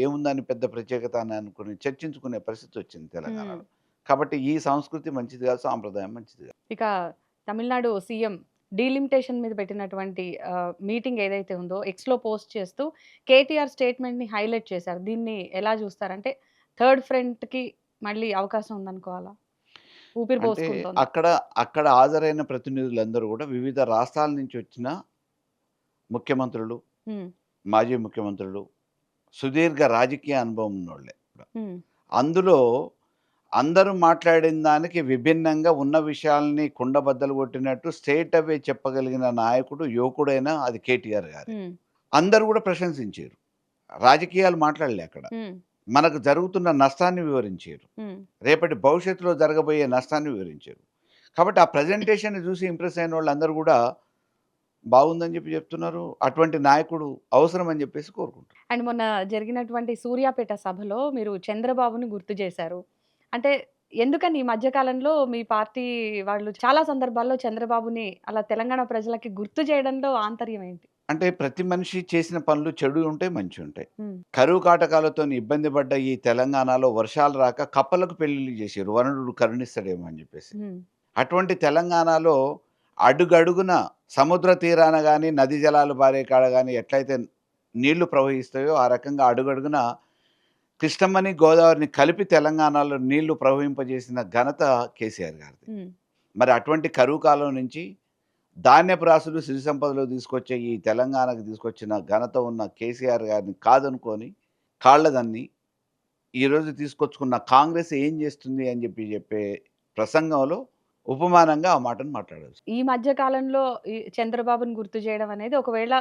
ఏముందని పెద్ద ప్రత్యేకత అని అనుకుని చర్చించుకునే పరిస్థితొచ్చింది హ్మ్. తెలంగాణలో. కాబట్టి ఈ సంస్కృతి మంచిది గాదు. సాంప్రదాయం మంచిది గాదు. ఇక తమిళనాడు సీఎం డీలిమిటేషన్ మీద పెట్టినటువంటి మీటింగ్ ఏదైతే ఉందో ఎక్స్‌లో పోస్ట్ చేస్తూ కేటీఆర్ స్టేట్మెంట్‌ని హైలైట్ చేశారు. దీన్ని ఎలా జూస్తారంటే థర్డ్ ఫ్రంట్‌కి మళ్ళీ అవకాశం ఉందనుకోవాలా? ఊపిరి అంటే పోసుకుంటోంది. అక్కడ హాజరైన ప్రతినిధులందరూ గూడా వివిధ రాష్ట్రాల నుంచి వచ్చిన ముఖ్యమంత్రులు, హ్మ్. మాజీ ముఖ్యమంత్రులు, సుదీర్ఘ రాజకీయ అనుభవం ఉన్నోళ్ళే. హ్మ్. అందులో అందరూ మాట్లాడిన దానికి విభిన్నంగా ఉన్న విషయాల్ని కుండబద్దలు కొట్టినట్టు స్ట్రెయిట్ అవే చెప్పగలిగిన నాయకుడు, యువకుడైన అది కేటీఆర్ గారే. హ్మ్. అందరూ గూడా ప్రశంసించారు. రాజకీయాలు మాట్లాడలే అక్కడ. హ్మ్. మనకు జరుగుతున్న నష్టాన్ని వివరించారు. హ్మ్. రేపటి భవిష్యత్తులో జరగబోయే నష్టాన్ని వివరించారు. కాబట్టి ఆ ప్రెజెంటేషన్‌ని చూసి ఇంప్రెస్ అయినోళ్ళందరూ గూడా బాగుందని జెప్పి జెప్తున్నారు. అటువంటి నాయకుడు అవసరం అని జెప్పేసి కోరుకుంటున్నారు. అండ్ మొన్న జరిగినటువంటి సూర్యాపేట సభలో మీరు చంద్రబాబుని గుర్తు చేశారు. అంటే ఎందుకని ఈ మధ్య కాలంలో మీ పార్టీ వాళ్ళు చాలా సందర్భాల్లో చంద్రబాబుని అలా తెలంగాణ ప్రజలకి గుర్తు చేయడంలో ఆంతర్యం ఏంటి? అంటే ప్రతి మనిషి చేసిన పనులు చెడు ఉంటాయి, మంచి ఉంటాయి. హ్మ్. కరువు కాటకాలతోని ఇబ్బంది పడ్డ ఈ తెలంగాణలో వర్షాలు రాక కప్పలకు పెళ్లిళ్ళు చేసిర్రు. వరుణుడు కరుణిస్తాడేమో అని చెప్పేసి. హ్మ్. అటువంటి తెలంగాణలో అడుగడుగున సముద్ర తీరాన గాని, నదీ జలాలు పారే కాడ గాని ఎట్లయితే నీళ్లు ప్రవహిస్తాయో, ఆ రకంగా అడుగడుగున కృష్ణమ్మని, గోదావరిని కలిపి తెలంగాణలో నీళ్లు ప్రవహింపజేసిన ఘనత కేసీఆర్ గారిది. హ్మ్. మరి మరి అటువంటి కరువు కాలం నుంచి ధాన్యపు రాసులు, సిరి సంపదలు తీసుకొచ్చే ఈ తెలంగాణకు తీసుకొచ్చిన ఘనత ఉన్న కేసీఆర్ గారిని కాదనుకోని, కాళ్ళదన్ని ఈరోజు తీసుకొచ్చుకున్న కాంగ్రెస్ ఏం చేస్తుంది అని చెప్పే ప్రసంగంలో ఉపమానంగా ఆ మాటను మాట్లాడాల్సి. ఈ మధ్య కాలంలో ఈ చంద్రబాబుని గుర్తు చేయడం అనేది ఒకవేళ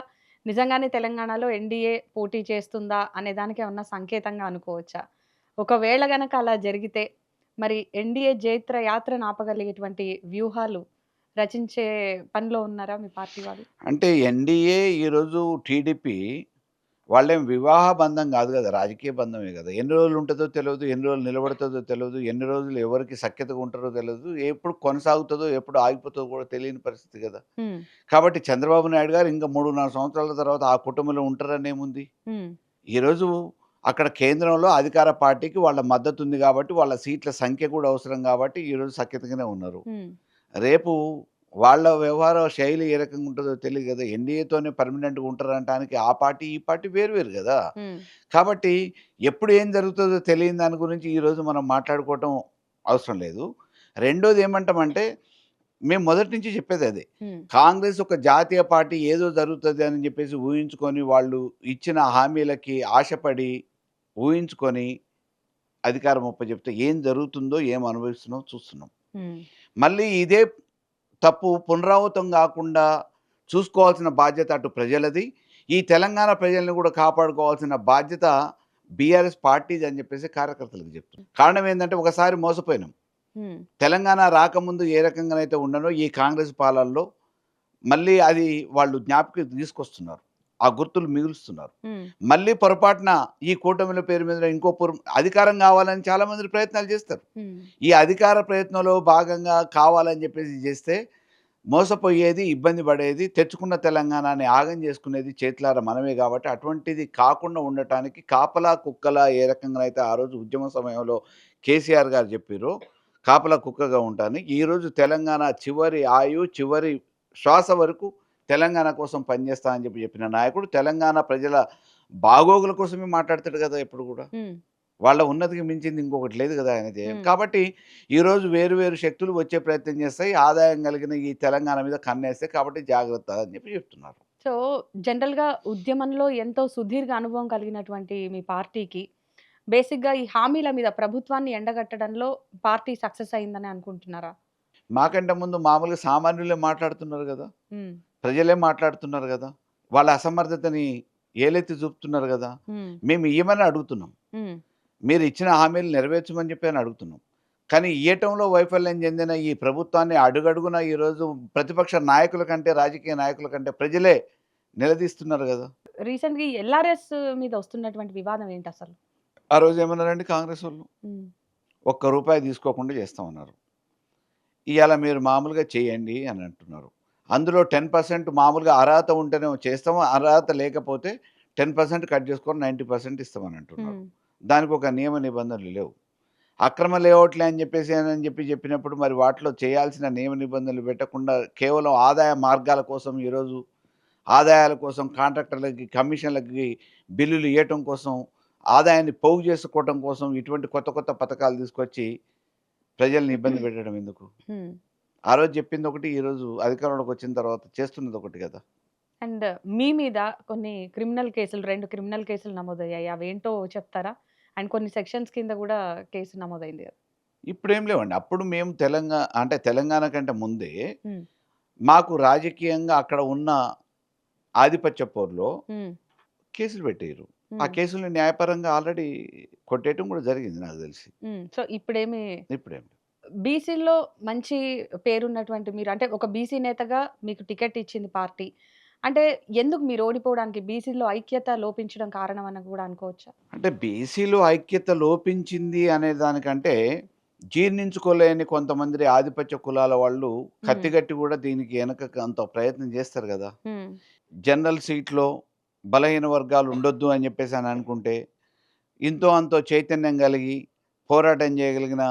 నిజంగానే తెలంగాణలో ఎన్‌డీఏ పోటీ చేస్తుందా అనే దానికి ఏమన్నా సంకేతంగా అనుకోవచ్చా? ఒకవేళ గనక అలా జరిగితే మరి ఎన్‌డీఏ జైత్ర యాత్రను ఆపగలిగేటువంటి వ్యూహాలు రచించే పనిలో ఉన్నారా మీ పార్టీ వాళ్ళు? అంటే ఎన్‌డీఏ ఈరోజు టీడీపీ వాళ్ళేం వివాహ బంధం గాదు గదా! రాజకీయ బంధమే గదా! ఎన్ని రోజులు ఉంటదో తెలవదు. ఎన్ని రోజులు నిలబడతదో తెలవదు. ఎన్ని రోజులు ఎవరికి సఖ్యతగా ఉంటారో తెలవదు. ఎప్పుడు కొనసాగుతదో, ఎప్పుడు ఆగిపోతదో కూడా తెలియని పరిస్థితి గదా! హ్మ్. కాబట్టి చంద్రబాబు నాయుడు గారు ఇంకా 3, 4 సంవత్సరాల తర్వాత ఆ కుటుంబంలో ఉంటారనేముంది? హ్మ్. ఈరోజు అక్కడ కేంద్రంలో అధికార పార్టీకి వాళ్ళ మద్దతుంది గాబట్టి, వాళ్ళ సీట్ల సంఖ్య కూడా అవసరం గాబట్టి, ఈరోజు సఖ్యతగానే ఉన్నారు. హ్మ్. రేపు వాళ్ళ వ్యవహార శైలి ఏ రకంగా ఉంటదో తెలీదు గదా! ఎన్‌డీఏతోనే పర్మనెంట్‌గా ఉంటారనటానికి ఆ పార్టీ, ఈ పార్టీ వేరు వేరు గదా! హ్మ్. కాబట్టి ఎప్పుడు ఏం జరుగుతదో తెలియని దాని గురించి ఈరోజు మనం మాట్లాడుకోవటం అవసరం లేదు. రెండోది ఏమంటామంటే, మేము మొదటి నుంచి చెప్పేది అదే. హ్మ్. కాంగ్రెస్ ఒక జాతీయ పార్టీ ఏదో జరుగుతది అని జెప్పేసి ఊహించుకొని, వాళ్ళు ఇచ్చిన హామీలకి ఆశపడి, ఊహించుకొని అధికారం అప్పజెప్తే ఏం జరుగుతుందో, ఏం అనుభవిస్తున్నామో చూస్తున్నాం. హ్మ్. మళ్ళీ ఇదే తప్పు పునరావృతం గాకుండా చూసుకోవాల్సిన బాధ్యత అటు ప్రజలది. ఈ తెలంగాణ ప్రజల్ని గూడా కాపాడుకోవాల్సిన బాధ్యత బీఆర్ఎస్ పార్టీది అని జెప్పేసి కార్యకర్తలకు జెప్తున్నాం. కారణం ఏందంటే ఒకసారి మోసపోయినాం. హ్మ్. తెలంగాణ రాకముందు ఏ రకంగానైతే ఉన్నానో ఈ కాంగ్రెస్ పాలనలో మళ్ళీ అది వాళ్ళు జ్ఞాపకం తీసుకొస్తున్నారు. ఆ గుర్తులు మిగులుస్తున్నారు. హ్మ్. మళ్ళీ పొరపాటున ఈ కూటమిల పేరు మీద ఇంకో అధికారం గావాలని చాలామంది ప్రయత్నాలు జేస్తారు. హ్మ్. ఈ అధికార ప్రయత్నంలో భాగంగా కావాలని జెప్పేసి జేస్తే మోసపోయేది, ఇబ్బంది పడేది, తెచ్చుకున్న తెలంగాణని ఆగం చేసుకునేది చేతులారా మనమే గాబట్టి, అటువంటిది కాకుండా ఉండటానికి కాపలా, కుక్కలా ఏ రకంగానైతే ఆ రోజు ఉద్యమ సమయంలో కేసీఆర్ గారు జెప్పిర్రో, కాపలా, కుక్కగా ఉంటాను. ఈరోజు తెలంగాణ చివరి చివరి శ్వాస వరకు తెలంగాణ కోసం పనిచేస్తా అని చెప్పిన నాయకుడు, తెలంగాణ ప్రజల బాగోగుల కోసమే మాట్లాడతాడు గదా! ఎప్పుడు గూడా. హ్మ్. వాళ్ళ ఉన్నతికి మించింది ఇంకొకటి లేదు గదా! ఆయన ధ్యేయం. హ్మ్. కాబట్టి ఈరోజు వేరు వేరు శక్తులు వచ్చే ప్రయత్నం చేస్తాయి. ఆదాయం కలిగిన ఈ తెలంగాణ మీద కన్నేస్తాయి. కాబట్టి జాగ్రత్త అని చెప్పి చెప్తున్నారు. సో, జనరల్‌గా ఉద్యమంలో ఎంతో సుదీర్ఘ అనుభవం కలిగినటువంటి మీ పార్టీకి బేసిక్‌గా ఈ హామీల మీద ప్రభుత్వాన్ని ఎండగట్టడంలో పార్టీ సక్సెస్ అయిందని అనుకుంటున్నారా? మాకంటే ముందు మామూలుగా సామాన్యులే మాట్లాడుతున్నారు గదా! హ్మ్. ప్రజలే మాట్లాడుతున్నారు గదా! వాళ్ళ అసమర్థతని ఏలెత్తి చూపుతున్నారు గదా! హ్మ్. మేము ఇయ్యమని అడుగుతున్నాం. హ్మ్. మీరు ఇచ్చిన హామీలు నెరవేర్చమని చెప్పి అని అడుగుతున్నాం. కానీ ఇయ్యటంలో వైఫల్యం చెందిన ఈ ప్రభుత్వాన్ని అడుగడుగునా ఈరోజు ప్రతిపక్ష నాయకుల కంటే, రాజకీయ నాయకుల కంటే ప్రజలే నిలదీస్తున్నారు గదా! రీసెంట్‌గా ఈ ఎల్ఆర్ఎస్ మీద వస్తున్నటువంటి వివాదం ఏంటసలు? ఆ రోజు ఏమన్నారండి కాంగ్రెసోళ్ళు? హ్మ్. ఒక్క రూపాయి తీసుకోకుండా చేస్తామన్నారు. ఇయాల మీరు మామూలుగా చేయండి అని అంటున్నారు. అందులో 10% మామూలుగా అర్హత ఉంటేనే చేస్తాము. అర్హత లేకపోతే 10% కట్ చేసుకొని 90% ఇస్తామని అంటున్నారు. హ్మ్. దానికి ఒక నియమ నిబంధనలు లేవు. అక్రమ లేఅవుట్లే అని చెప్పినప్పుడు మరి వాటిలో చేయాల్సిన నియమ నిబంధనలు పెట్టకుండా కేవలం ఆదాయ మార్గాల కోసం ఈరోజు ఆదాయాల కోసం కాంట్రాక్టర్లకి, కమిషన్‌లకి బిల్లులు ఇయ్యటం కోసం, ఆదాయాన్ని పోగు చేసుకోవటం కోసం ఇటువంటి కొత్త కొత్త పథకాలు తీసుకొచ్చి ప్రజల్ని ఇబ్బంది పెట్టడం ఎందుకు? హ్మ్. ఆ రోజు చెప్పిందొకటి, ఈరోజు అధికారంలోకొచ్చిన తర్వాత చేస్తున్నదొకటి గదా! అండ్ మీ మీద కొన్ని క్రిమినల్ కేసులు 2 క్రిమినల్ కేసులు నమోదయ్యాయి. అవేంటో చెప్తారా? అండ్ కొన్ని సెక్షన్స్ కింద గూడా కేసు నమోదైంది గదా! ఇప్పుడేం లేవండి. అప్పుడు మేము అంటే తెలంగాణ కంటే ముందే హ్మ్. మాకు రాజకీయంగా అక్కడ ఉన్న ఆధిపత్య పోరులో హ్మ్. కేసులు పెట్టిర్రు. ఆ హ్మ్. కేసుల్ని న్యాయపరంగా ఆల్రెడీ కొట్టేయటం కూడా జరిగింది నాకు తెలిసి. హ్మ్. సో, ఇప్పుడేమి ఇప్పుడేం బీసీలో మంచి పేరున్నటువంటి మీరు అంటే ఒక బీసీ నేతగా మీకు టికెట్ ఇచ్చింది పార్టీ. అంటే ఎందుకు మీరు ఓడిపోవడానికి బీసీలో ఐక్యత లోపించడం కారణం అని గూడా అనుకోవచ్చా? అంటే బీసీలో ఐక్యత లోపించింది అనే దానికంటే, జీర్ణించుకోలేని కొంతమంది ఆధిపత్య కులాల వాళ్ళు హ్మ్. కత్తిగట్టి కూడా దీనికి వెనక అంత ప్రయత్నం చేస్తారు కదా! హ్మ్. జనరల్ సీట్‌లో బలహీన వర్గాలు ఉండొద్దు అని చెప్పేసి అని అనుకుంటే, ఇంతో అంతో చైతన్యం కలిగి, పోరాటం చేయగలిగిన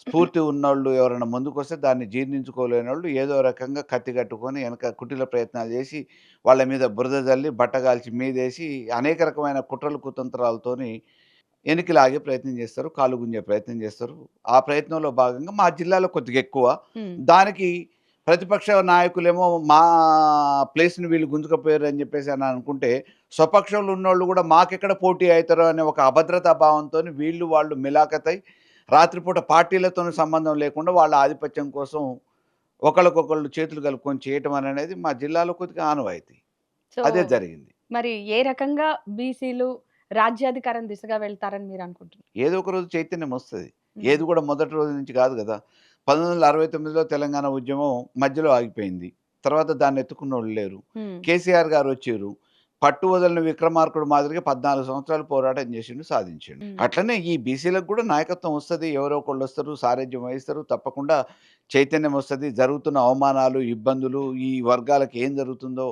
స్ఫూర్తి ఉన్నోళ్ళు ఎవరైనా ముందుకొస్తే దాన్ని జీర్ణించుకోలేనోళ్ళు ఏదో రకంగా కత్తి కట్టుకొని వెనక కుటిల ప్రయత్నాలు చేసి, వాళ్ళ మీద బురద జల్లి, బట్టగాల్చి మీదేసి అనేక రకమైన కుట్రలు, కుతంత్రాలతోని వెనక్కి లాగే ప్రయత్నం చేస్తారు. కాళ్ళు గుంజే ప్రయత్నం చేస్తారు. ఆ ప్రయత్నంలో భాగంగా మా జిల్లాలో కొద్దిగా ఎక్కువ. హ్మ్. దానికి ప్రతిపక్ష నాయకులేమో మా ప్లేస్‌ని వీళ్ళు గుంజుకపోయారు అని చెప్పేసి అని అనుకుంటే, స్వపక్షంలో ఉన్నోళ్ళు కూడా మాకెక్కడ పోటీ అయితారో అనే ఒక అభద్రతా భావంతోని వీళ్ళు వాళ్ళు మిలాఖతై రాత్రిపూట పార్టీలతోని సంబంధం లేకుండా వాళ్ళ ఆధిపత్యం కోసం ఒకళ్ళకొకళ్ళు చేతులు కలుపుకొని చేయటం అనేది మా జిల్లాలో కొద్దిగా ఆనవాయితీ. సో, అదే జరిగింది. మరి ఏ రకంగా బీసీలు రాజ్యాధికారం దిశగా వెళ్తారని మీరనుకుంటున్నారు? ఏదో ఒక రోజు చైతన్యం వస్తది. హ్మ్. ఏది కూడా మొదటి రోజు నుంచి కాదు గదా! 1969లో తెలంగాణ ఉద్యమం మధ్యలో ఆగిపోయింది. తర్వాత దాన్ని ఎత్తుకున్నోళ్ళు లేరు. హ్మ్. కేసీఆర్ గారొచ్చిర్రు. పట్టు వదలని విక్రమార్కుడు మాదిరిగా 14 సంవత్సరాలు పోరాటం చేసిండు, సాధించిండు. హ్మ్. అట్లనే ఈ బీసీలకు కూడా నాయకత్వం వస్తది. ఎవరో ఒకళ్ళొస్తారు, సారథ్యం వహిస్తారు. తప్పకుండా చైతన్యం వస్తది. జరుగుతున్న అవమానాలు, ఇబ్బందులు, ఈ వర్గాలకు ఏం జరుగుతుందో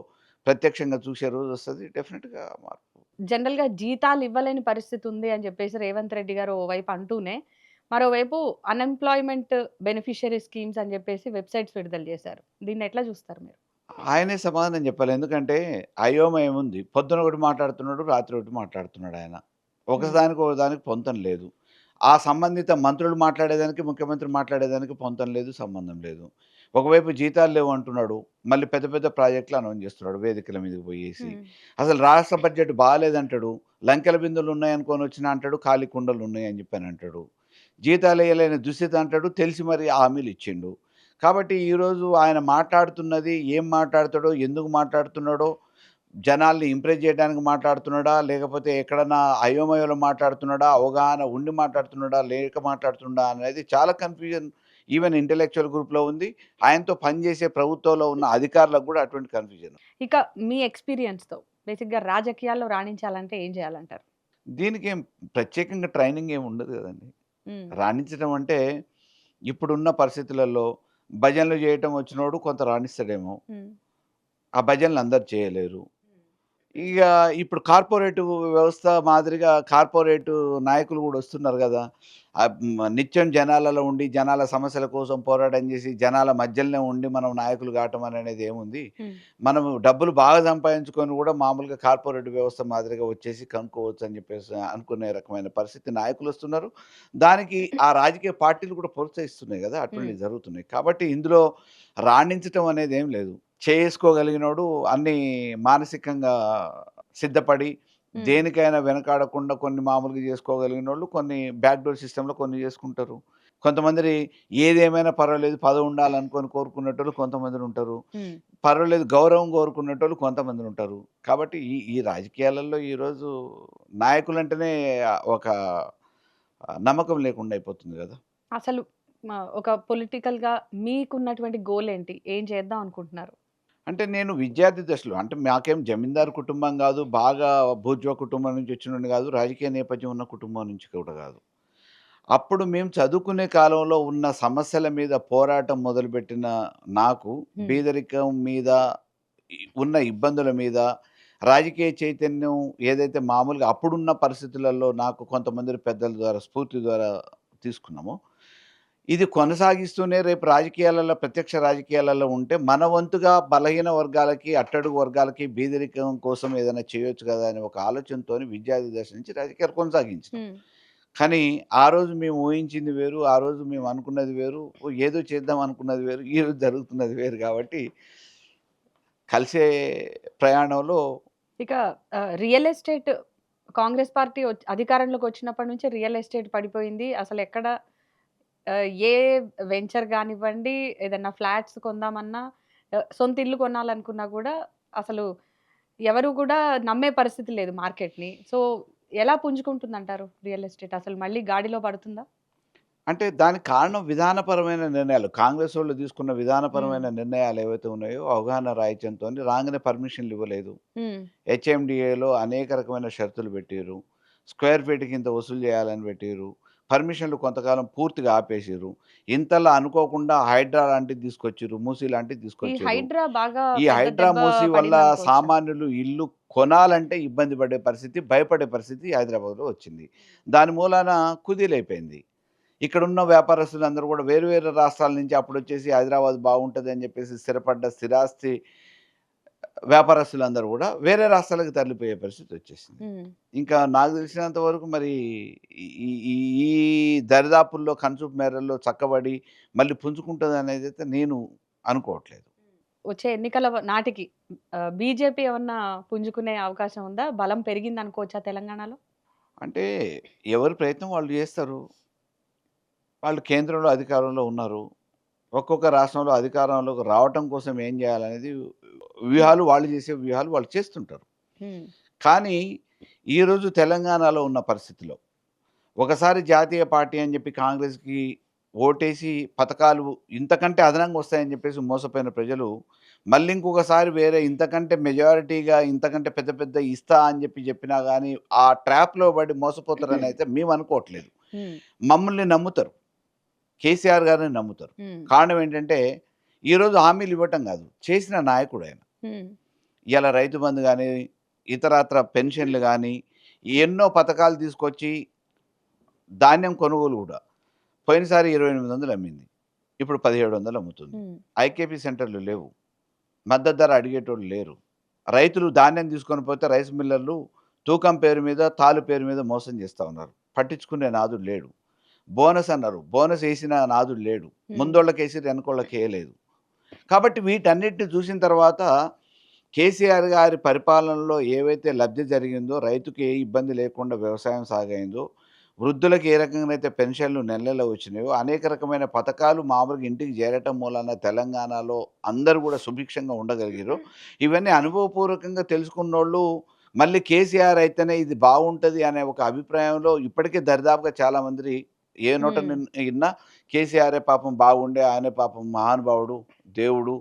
ప్రత్యక్షంగా చూసే రోజొస్తది. డెఫినిట్‌గా మార్పు. జనరల్‌గా జీతాలు ఇవ్వలేని పరిస్థితి ఉంది అని చెప్పేసి రేవంత్ రెడ్డి గారు ఓవైపు అంటూనే, మరోవైపు అన్‌ఎంప్లాయ్‌మెంట్ బెనిఫిషియరీ స్కీమ్స్ అని చెప్పేసి వెబ్‌సైట్స్ విడుదల చేశారు. దీన్ని ఎట్లా చూస్తారు మీరు? ఆయనే సమాధానం చెప్పాలి. ఎందుకంటే అయోమయం ఉంది. పొద్దున ఒకటి మాట్లాడుతున్నాడు, రాత్రి ఒకటి మాట్లాడుతున్నాడాయన. హ్మ్. ఒకదానికి ఒకదానికి పొంతన లేదు. ఆ సంబంధిత మంత్రులు మాట్లాడేదానికి, ముఖ్యమంత్రి మాట్లాడేదానికి పొంతన లేదు, సంబంధం లేదు. ఒకవైపు జీతాలు లేవు అంటున్నాడు. మళ్ళీ పెద్ద పెద్ద ప్రాజెక్టులు అనౌన్స్ చేస్తున్నాడు వేదికల మీదకి పోయేసి. హ్మ్. అసలు రాష్ట్ర బడ్జెట్ బాలేదంటాడు. లంకెల బిందులు ఉన్నాయనుకోని వచ్చినా అంటాడు. ఖాళీ కుండలు ఉన్నాయని చెప్పానంటాడు. జీతాలేయలేని దుస్థితి అంటాడు. తెలిసి మరి హామీలిచ్చిండు. కాబట్టి ఈరోజు ఆయన మాట్లాడుతున్నది ఏం మాట్లాడతాడో, ఎందుకు మాట్లాడుతున్నాడో, జనాల్ని ఇంప్రెస్ చేయడానికి మాట్లాడుతున్నాడా? లేకపోతే ఎక్కడన్నా అయోమయంలో మాట్లాడుతున్నాడా? అవగాహన ఉండి మాట్లాడుతున్నాడా? లేక మాట్లాడుతున్నాడా? అనేది చాలా కన్‌ఫ్యూజన్ ఈవెన్ ఇంటెలెక్చువల్ గ్రూప్‌లో ఉంది. ఆయనతో పనిచేసే ప్రభుత్వంలో ఉన్న అధికారులకు గూడా అటువంటి కన్‌ఫ్యూజన్. ఇక మీ ఎక్స్‌పీరియన్స్‌తో బేసిక్‌గా రాజకీయాల్లో రాణించాలంటే ఏం చేయాలంటారు? దీనికేం ప్రత్యేకంగా ట్రైనింగ్ ఏమి ఉండదు గదండీ! హ్మ్. రాణించడం అంటే ఇప్పుడున్న పరిస్థితులలో భజనలు చేయటం వచ్చినోడు కొంత రాణిస్తాడేమో! హ్మ్. ఆ భజనలు అందరూ చేయలేరు. ఇగ ఇప్పుడు కార్పొరేటు వ్యవస్థ మాదిరిగా కార్పొరేటు నాయకులు గూడా వస్తున్నారు గదా! నిత్యం జనాలలో ఉండి, జనాల సమస్యల కోసం పోరాటం జేసి, జనాల మధ్యలనే ఉండి మనం నాయకులు కావటం అనేది ఏముంది? హ్మ్. మనము డబ్బులు బాగా సంపాదించుకొని గూడా మామూలుగా కార్పొరేట్ వ్యవస్థ మాదిరిగా వచ్చేసి కనుక్కోవచ్చు అని జెప్పేసి అనుకునే రకమైన పరిస్థితి నాయకులొస్తున్నారు. దానికి ఆ రాజకీయ పార్టీలు కూడా ప్రోత్సహిస్తున్నాయి గదా! హ్మ్. అటువంటివి జరుగుతున్నాయి. కాబట్టి ఇందులో రాణించటం అనేదేం లేదు. చేసుకోగలిగినోడు అన్నీ మానసికంగా సిద్ధపడి, హ్మ్. దేనికైనా వెనకాడకుండా కొన్ని మామూలుగా జేసుకోగలిగినోళ్ళు కొన్ని బ్యాక్ డోర్ సిస్టమ్‌లో కొన్ని జేసుకుంటారు. కొంతమంది ఏదేమైనా పర్వాలేదు పదవుండాలనుకోని కోరుకునేటోళ్ళు కొంతమందుంటారు. హ్మ్. పర్వాలేదు గౌరవం కోరుకునేటోళ్ళు కొంతమందుంటారు. కాబట్టి ఈ ఈ రాజకీయాలలో ఈరోజు నాయకులంటేనే ఒక నమ్మకం లేకుండా అయిపోతుంది గదా! అసలు ఒక పొలిటికల్‌గా మీకున్నటువంటి గోల్ ఏంటి? ఏం చేద్దాం అనుకుంటున్నారు? అంటే నేను విద్యార్థి దశలో అంటే మాకేం జమీందారు కుటుంబం గాదు. బాగా బూర్జువా కుటుంబం నుంచి వచ్చినోడిని గాదు. రాజకీయ నేపథ్యం ఉన్న కుటుంబం నుంచి కూడా గాదు. అప్పుడు మేము చదువుకునే కాలంలో ఉన్న సమస్యల మీద పోరాటం మొదలుపెట్టిన నాకు హ్మ్. బీదరికం మీద ఉన్న ఇబ్బందుల మీద రాజకీయ చైతన్యం ఏదైతే మామూలుగా అప్పుడున్న పరిస్థితులలో నాకు కొంతమంది పెద్దల ద్వారా స్ఫూర్తి ద్వారా తీసుకున్నామో ఇది కొనసాగిస్తూనే రేపు రాజకీయాలలో ప్రత్యక్ష రాజకీయాలలో ఉంటే మన వంతుగా బలహీన వర్గాలకి, అట్టడుగు వర్గాలకి బీదరికం కోసం ఏదైనా చేయొచ్చు కదా! అనే ఒక ఆలోచనతోని విద్యార్థి దశ నుంచి రాజకీయాలు కొనసాగించినాం. హ్మ్. కానీ ఆ రోజు మేము ఊహించింది వేరు. ఆ రోజు మేము అనుకున్నది వేరు. ఏదో చేద్దాం అనుకున్నది వేరు. ఈరోజు జరుగుతున్నది వేరు కాబట్టి కలిసే ప్రయాణంలో ఇక రియల్ ఎస్టేట్ కాంగ్రెస్ పార్టీ అధికారంలోకి వచ్చినప్పటి నుంచి రియల్ ఎస్టేట్ పడిపోయింది. అసలెక్కడ ఏ వెంచర్ గానివ్వండి, ఏదన్నా ఫ్లాట్స్ కొందామన్నా, సొంత ఇల్లు కొనాలనుకున్నా గూడా అసలు ఎవరు గూడా నమ్మే పరిస్థితి లేదు మార్కెట్‌ని. సో, ఎలా పుంజుకుంటుందంటారు రియల్ ఎస్టేట్? అసలు మళ్ళీ గాడిలో పడుతుందా? అంటే దానికి కారణం విధానపరమైన నిర్ణయాలు. కాంగ్రెసోళ్ళు తీసుకున్న హ్మ్. విధానపరమైన నిర్ణయాలు ఏవైతే ఉన్నాయో అవగాహన రాహిత్యంతోని రాంగానే పర్మిషన్‌లు ఇవ్వలేదు. హ్మ్. హెచ్ఎండిఏలో అనేక రకమైన షరతులు పెట్టిర్రు. స్క్వేర్ ఫీట్‌కి ఇంత వసూలు చేయాలని పెట్టిర్రు. పర్మిషన్లు కొంతకాలం పూర్తిగా ఆపేసిర్రు. ఇంతలా అనుకోకుండా హైడ్రా లాంటిది తీసుకొచ్చిర్రు. మూసీ లాంటిది ఈ తీసుకొచ్చిర్రు. హైడ్రా బాగా ఈ పెద్ద హైడ్రా, దెబ్బ మూసీ వల్ల పడిందనుకోవచ్చా? సామాన్యులు ఇల్లు కొనాలంటే ఇబ్బంది పడే పరిస్థితి, భయపడే పరిస్థితి హైదరాబాద్‌లో వచ్చింది. దాని మూలాన కుదేలైపోయింది. ఇక్కడున్న వ్యాపారస్తులందరూ కూడా వేరు వేరు రాష్ట్రాల నుంచి అప్పుడొచ్చేసి హైదరాబాద్ బాగుంటదని చెప్పేసి స్థిరపడ్డ స్థిరాస్తి వ్యాపారస్తులందరూ గూడా వేరే రాష్ట్రాలకు తరలిపోయే పరిస్థితొచ్చేసింది. హ్మ్. ఇంకా నాకు తెలిసినంత వరకు మరి ఈ ఈ ఈ ఈ దరిదాపుల్లో కనుచూపు మేరల్లో చక్కబడి మళ్ళీ పుంజుకుంటదనేదైతే నేను అనుకోవట్లేదు. వచ్చే ఎన్నికల నాటికి బీజేపీ ఏమన్నా పుంజుకునే అవకాశం ఉందా? బలం పెరిగిందనుకోవచ్చా తెలంగాణలో? అంటే ఎవరి ప్రయత్నం వాళ్ళు జేస్తారు. వాళ్ళు కేంద్రంలో అధికారంలో ఉన్నారు. ఒక్కొక్క రాష్ట్రంలో అధికారంలోకి రావటం కోసం ఏం జేయాలనేది వ్యూహాలు వాళ్ళు జేసే వ్యూహాలు వాళ్ళు చేస్తుంటారు. హ్మ్. కానీ ఈరోజు తెలంగాణలో ఉన్న పరిస్థితిలో ఒకసారి జాతీయ పార్టీ అని చెప్పి కాంగ్రెస్‌కి ఓటేసి పథకాలు ఇంతకంటే అదనంగా వస్తాయని చెప్పేసి మోసపోయిన ప్రజలు మళ్ళీ ఇంకొకసారి వేరే ఇంతకంటే మెజారిటీగా ఇంతకంటే పెద్ద పెద్ద ఇస్తా అని చెప్పినా గానీ ఆ ట్రాప్‌లో పడి మోసపోతారని అయితే మేము అనుకోవట్లేదు. హ్మ్. మమ్మల్ని నమ్ముతారు. కేసీఆర్ గారిని నమ్ముతారు. హ్మ్. కారణం ఏంటంటే ఈరోజు హామీలు ఇవ్వటం గాదు. చేసిన నాయకుడాయన. హ్మ్. ఇయాల రైతు బంధు గానీ, ఇతరత్ర పెన్షన్‌లు గానీ, ఎన్నో పథకాలు తీసుకొచ్చి ధాన్యం కొనుగోలు గూడా. పోయినసారి 2800 అమ్మింది. ఇప్పుడు 1700 అమ్ముతుంది. హ్మ్. ఐకేపీ సెంటర్‌లు లేవు. మద్దతు ధర అడిగేటోళ్ళు లేరు. రైతులు ధాన్యం తీసుకొని పోతే రైస్ మిల్లర్లు తూకం పేరు మీద, తాలు పేరు మీద మోసం చేస్తా ఉన్నారు. పట్టించుకునే నాదుడు లేడు. బోనస్ అన్నారు. బోనస్ ఏసిన నాదుడు లేడు. హ్మ్. ముందోళ్ళకేసిర్రు, వెనకోళ్ళకేయలేదు. కాబట్టి వీటన్నిటిని చూసిన తర్వాత కేసీఆర్ గారి పరిపాలనలో ఏవైతే లబ్ధి జరిగిందో, రైతుకి ఏ ఇబ్బంది లేకుండా వ్యవసాయం సాగయిందో, వృద్ధులకు ఏ రకంగానైతే పెన్షన్‌లు నెల నెలా వచ్చినాయో, అనేక రకమైన పథకాలు మామూలుగా ఇంటికి చేరటం మూలాన తెలంగాణలో అందరూ గూడా సుభిక్షంగా ఉండగలిగిర్రో, ఇవన్నీ అనుభవపూర్వకంగా తెలుసుకున్నోళ్ళు మళ్ళీ కేసీఆర్ అయితేనే ఇది బావుంటది అనే ఒక అభిప్రాయంలో ఇప్పటికే దరిదాపుగా చాలామంది ఏ నోట హ్మ్. ఇన్నా కేసీఆరే పాపం బాగుండే, ఆయనే పాపం మహానుభావుడు, దేవుడు.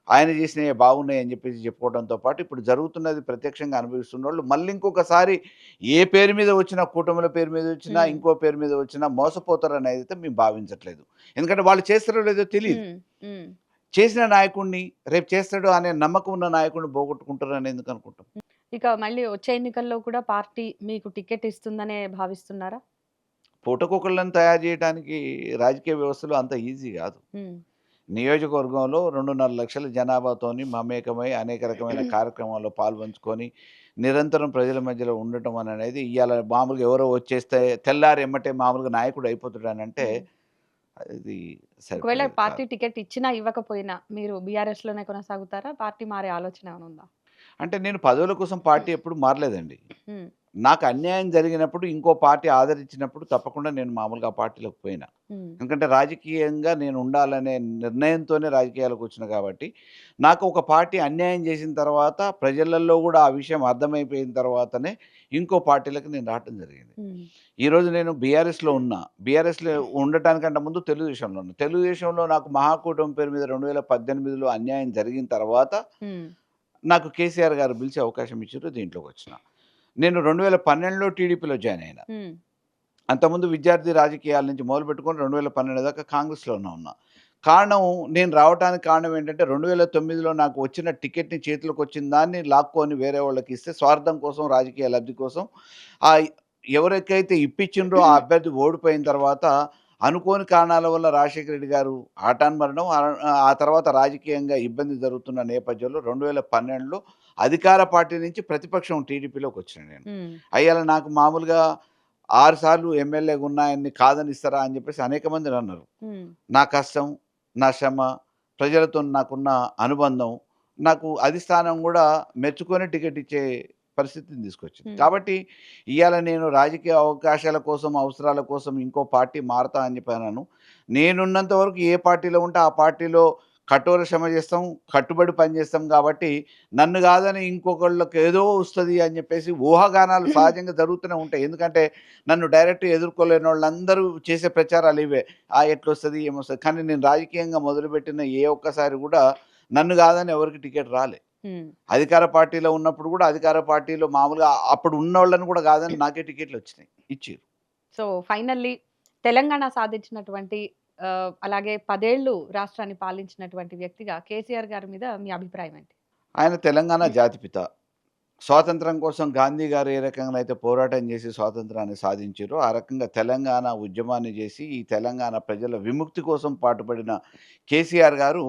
ఆయన చేసినయే బాగున్నాయని చెప్పేసి చెప్పుకోవడంతో పాటు, ఇప్పుడు జరుగుతున్నది ప్రత్యక్షంగా అనుభవిస్తున్నోళ్ళు మళ్ళీ ఇంకొకసారి ఏ పేరు మీద వచ్చినా, కూటముల పేరు మీద వచ్చినా, హ్మ్. ఇంకో పేరు మీద వచ్చినా మోసపోతారనేదైతే మేము భావించట్లేదు. ఎందుకంటే వాళ్ళు చేస్తారో లేదో తెలీదు. హ్మ్. హ్మ్. చేసిన నాయకుడిని రేపు చేస్తాడు అనే నమ్మకం ఉన్న నాయకుడిని పోగొట్టుకుంటారని ఎందుకు అనుకుంటాం? ఇక మళ్ళీ వచ్చే ఎన్నికల్లో కూడా పార్టీ మీకు టికెట్ ఇస్తుందనే భావిస్తున్నారా? పూటకొకళ్ళని తయారు చేయడానికి రాజకీయ వ్యవస్థలో అంత ఈజీ గాదు. హ్మ్. నియోజకవర్గంలో 2.5 లక్షల జనాభాతోని మమేకమై అనేక రకమైన కార్యక్రమాల్లో పాల్పంచుకొని, నిరంతరం ప్రజల మధ్యలో ఉండటం అననేది ఇయాల మామూలుగా ఎవరో వచ్చేస్తే తెల్లారి ఎమ్మటే మామూలుగా నాయకుడు అయిపోతాడనంటే హ్మ్. అది ఒకవేళ సరిపోయేది పార్టీ కాదు. టికెట్ ఇచ్చినా, ఇవ్వకపోయినా మీరు బీఆర్ఎస్‌లోనే కొనసాగుతారా? పార్టీ మారే ఆలోచన ఏమైనా ఉందా? అంటే నేను పదవుల కోసం పార్టీ ఎప్పుడు మారలేదండి. హ్మ్. నాకు అన్యాయం జరిగినప్పుడు ఇంకో పార్టీ ఆదరించినప్పుడు తప్పకుండా నేను మామూలుగా ఆ పార్టీలోకి పోయినా. హ్మ్. ఎందుకంటే రాజకీయంగా నేను ఉండాలనే నిర్ణయంతోనే రాజకీయాలకొచ్చిన కాబట్టి, నాకు ఒక పార్టీ అన్యాయం చేసిన తర్వాత ప్రజలల్లో గూడా ఆ విషయం అర్థమైపోయిన తర్వాతనే ఇంకో పార్టీలకి నేను రావటం జరిగింది. హ్మ్. ఈరోజు నేను బీఆర్ఎస్‌లో ఉన్నా. బీఆర్ఎస్‌లో ఉండటానికంటే ముందు తెలుగుదేశంలో ఉన్నా. తెలుగుదేశంలో నాకు మహాకూటమి పేరు మీద 2018లో అన్యాయం జరిగిన తర్వాత హ్మ్. నాకు కేసీఆర్ గారు పిలిచి అవకాశం ఇచ్చిర్రు. దీంట్లోకొచ్చిన. నేను 2012లో టీడీపీలో జాయిన్ అయినా. హ్మ్. అంతకుముందు విద్యార్థి రాజకీయాల నుంచి మొదలుపెట్టుకొని 2012 దాకా కాంగ్రెస్‌లోనే ఉన్నా. కారణం నేను రావటానికి కారణం ఏంటంటే 2009లో నాకు వచ్చిన టికెట్‌ని చేతిలోకొచ్చిన దాన్ని లాక్కొని వేరే వాళ్ళకిస్తే స్వార్థం కోసం, రాజకీయ లబ్ధి కోసం ఆహ్, ఎవరికైతే ఇప్పించిండ్రో ఆ అభ్యర్థి ఓడిపోయిన తర్వాత అనుకోని కారణాల వల్ల రాజశేఖర రెడ్డి గారు హఠాన్మరణం. ఆ తర్వాత రాజకీయంగా ఇబ్బంది జరుగుతున్న నేపథ్యంలో 2012లో అధికార పార్టీ నుంచి ప్రతిపక్షం టీడీపీలోకొచ్చాను నేను. హ్మ్. అయ్యాల నాకు మామూలుగా 6 సార్లు ఎమ్మెల్యేగా ఉన్నాయన్ని కాదనిస్తారా అని చెప్పేసి అనేక మంది నన్నారు. హ్మ్. నా కష్టం, నా శ్రమ, ప్రజలతో నాకున్న అనుబంధం, నాకు అధిష్టానం గూడా మెచ్చుకొని టికెట్ ఇచ్చే పరిస్థితిని తీసుకొచ్చింది. హ్మ్. కాబట్టి ఇయాల నేను రాజకీయ అవకాశాల కోసం, అవసరాల కోసం ఇంకో పార్టీ మారతా అని చెప్పనను. నేనున్నంత వరకు ఏ పార్టీలో ఉంటే ఆ పార్టీలో కఠోర శ్రమ చేస్తాం, కట్టుబడి పనిచేస్తాం కాబట్టి నన్ను గాదని ఇంకొకళ్ళకి ఏదో వస్తది అని చెప్పేసి ఊహాగానాలు సహజంగా జరుగుతూనే ఉంటాయి. ఎందుకంటే నన్ను డైరెక్ట్‌గా ఎదుర్కోలేనోళ్ళందరూ చేసే ప్రచారాలు ఇవే. ఎట్లొస్తది? ఏమొస్తది? కానీ నేను రాజకీయంగా మొదలుపెట్టిన ఏ ఒక్కసారి గూడా నన్ను గాదని ఎవరికీ టికెట్ రాలే. హ్మ్. అధికార పార్టీలో ఉన్నప్పుడు గూడా అధికార పార్టీలో మామూలుగా అప్పుడు ఉన్నోళ్ళని గూడా గాదని నాకే టికెట్‌లొచ్చినాయి. ఇచ్చిర్రు. సో, ఫైనల్లీ తెలంగాణ సాధించినటువంటి అలాగే 10 ఏళ్ళు రాష్ట్రాన్ని పాలించినటువంటి వ్యక్తిగా కేసీఆర్ గారి మీద మీ అభిప్రాయం ఏంటి? ఆయన తెలంగాణ జాతిపిత. స్వాతంత్రం కోసం గాంధీ గారు ఏ రకంగా అయితే పోరాటం చేసి స్వాతంత్రాన్ని సాధించారో, ఆ రకంగా తెలంగాణ ఉద్యమాన్ని చేసి, ఈ తెలంగాణ ప్రజల విముక్తి కోసం పాటుపడిన కేసీఆర్ గారు,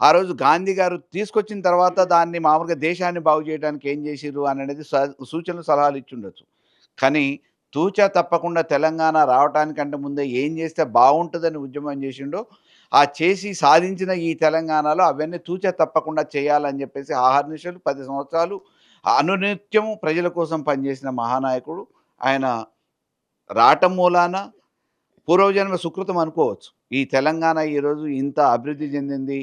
ఆ రోజు గాంధీ గారు తీసుకొచ్చిన తర్వాత దాన్ని మామూలుగా దేశాన్ని బాగు చేయడానికి ఏం చేసిర్రు అననేది సూచనలు, సలహాలు ఇచ్చుండొచ్చు. కానీ తూచా తప్పకుండా తెలంగాణ రావటానికంటే ముందే ఏం చేస్తే బావుంటదని ఉద్యమం చేసిండో, ఆ చేసి సాధించిన ఈ తెలంగాణలో అవన్నీ తూచా తప్పకుండా చేయాలని చెప్పేసి అహర్నిశలు 10 సంవత్సరాలు అనునిత్యం ప్రజల కోసం పనిచేసిన మహానాయకుడు. ఆయన రావటం మూలాన పూర్వజన్మ సుకృతం అనుకోవచ్చు. ఈ తెలంగాణ ఈరోజు ఇంత అభివృద్ధి చెందింది.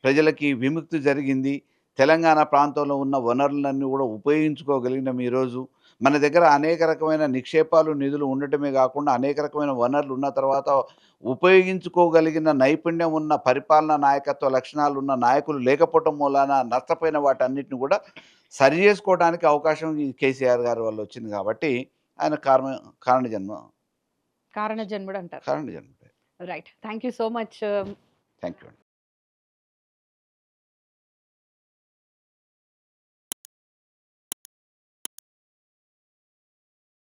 ప్రజలకి విముక్తి జరిగింది. తెలంగాణ ప్రాంతంలో ఉన్న వనరులన్నీ కూడా ఉపయోగించుకోగలిగినాం ఈరోజు. మన దగ్గర అనేక రకమైన నిక్షేపాలు, నిధులు ఉండటమే గాకుండా అనేక రకమైన వనరులు ఉన్న తర్వాత ఉపయోగించుకోగలిగిన నైపుణ్యం ఉన్న పరిపాలనా నాయకత్వ లక్షణాలున్న నాయకులు లేకపోవటం మూలాన నష్టపోయిన వాటన్నిటిని కూడా సరిచేసుకోవడానికి అవకాశం ఈ కేసీఆర్ గారి వల్ల వచ్చింది కాబట్టి ఆయన కారణ జన్మ కారణ జన్ముడు అంటారు. కారణ జన్మ. Right. Thank you so much. Thank you అండి.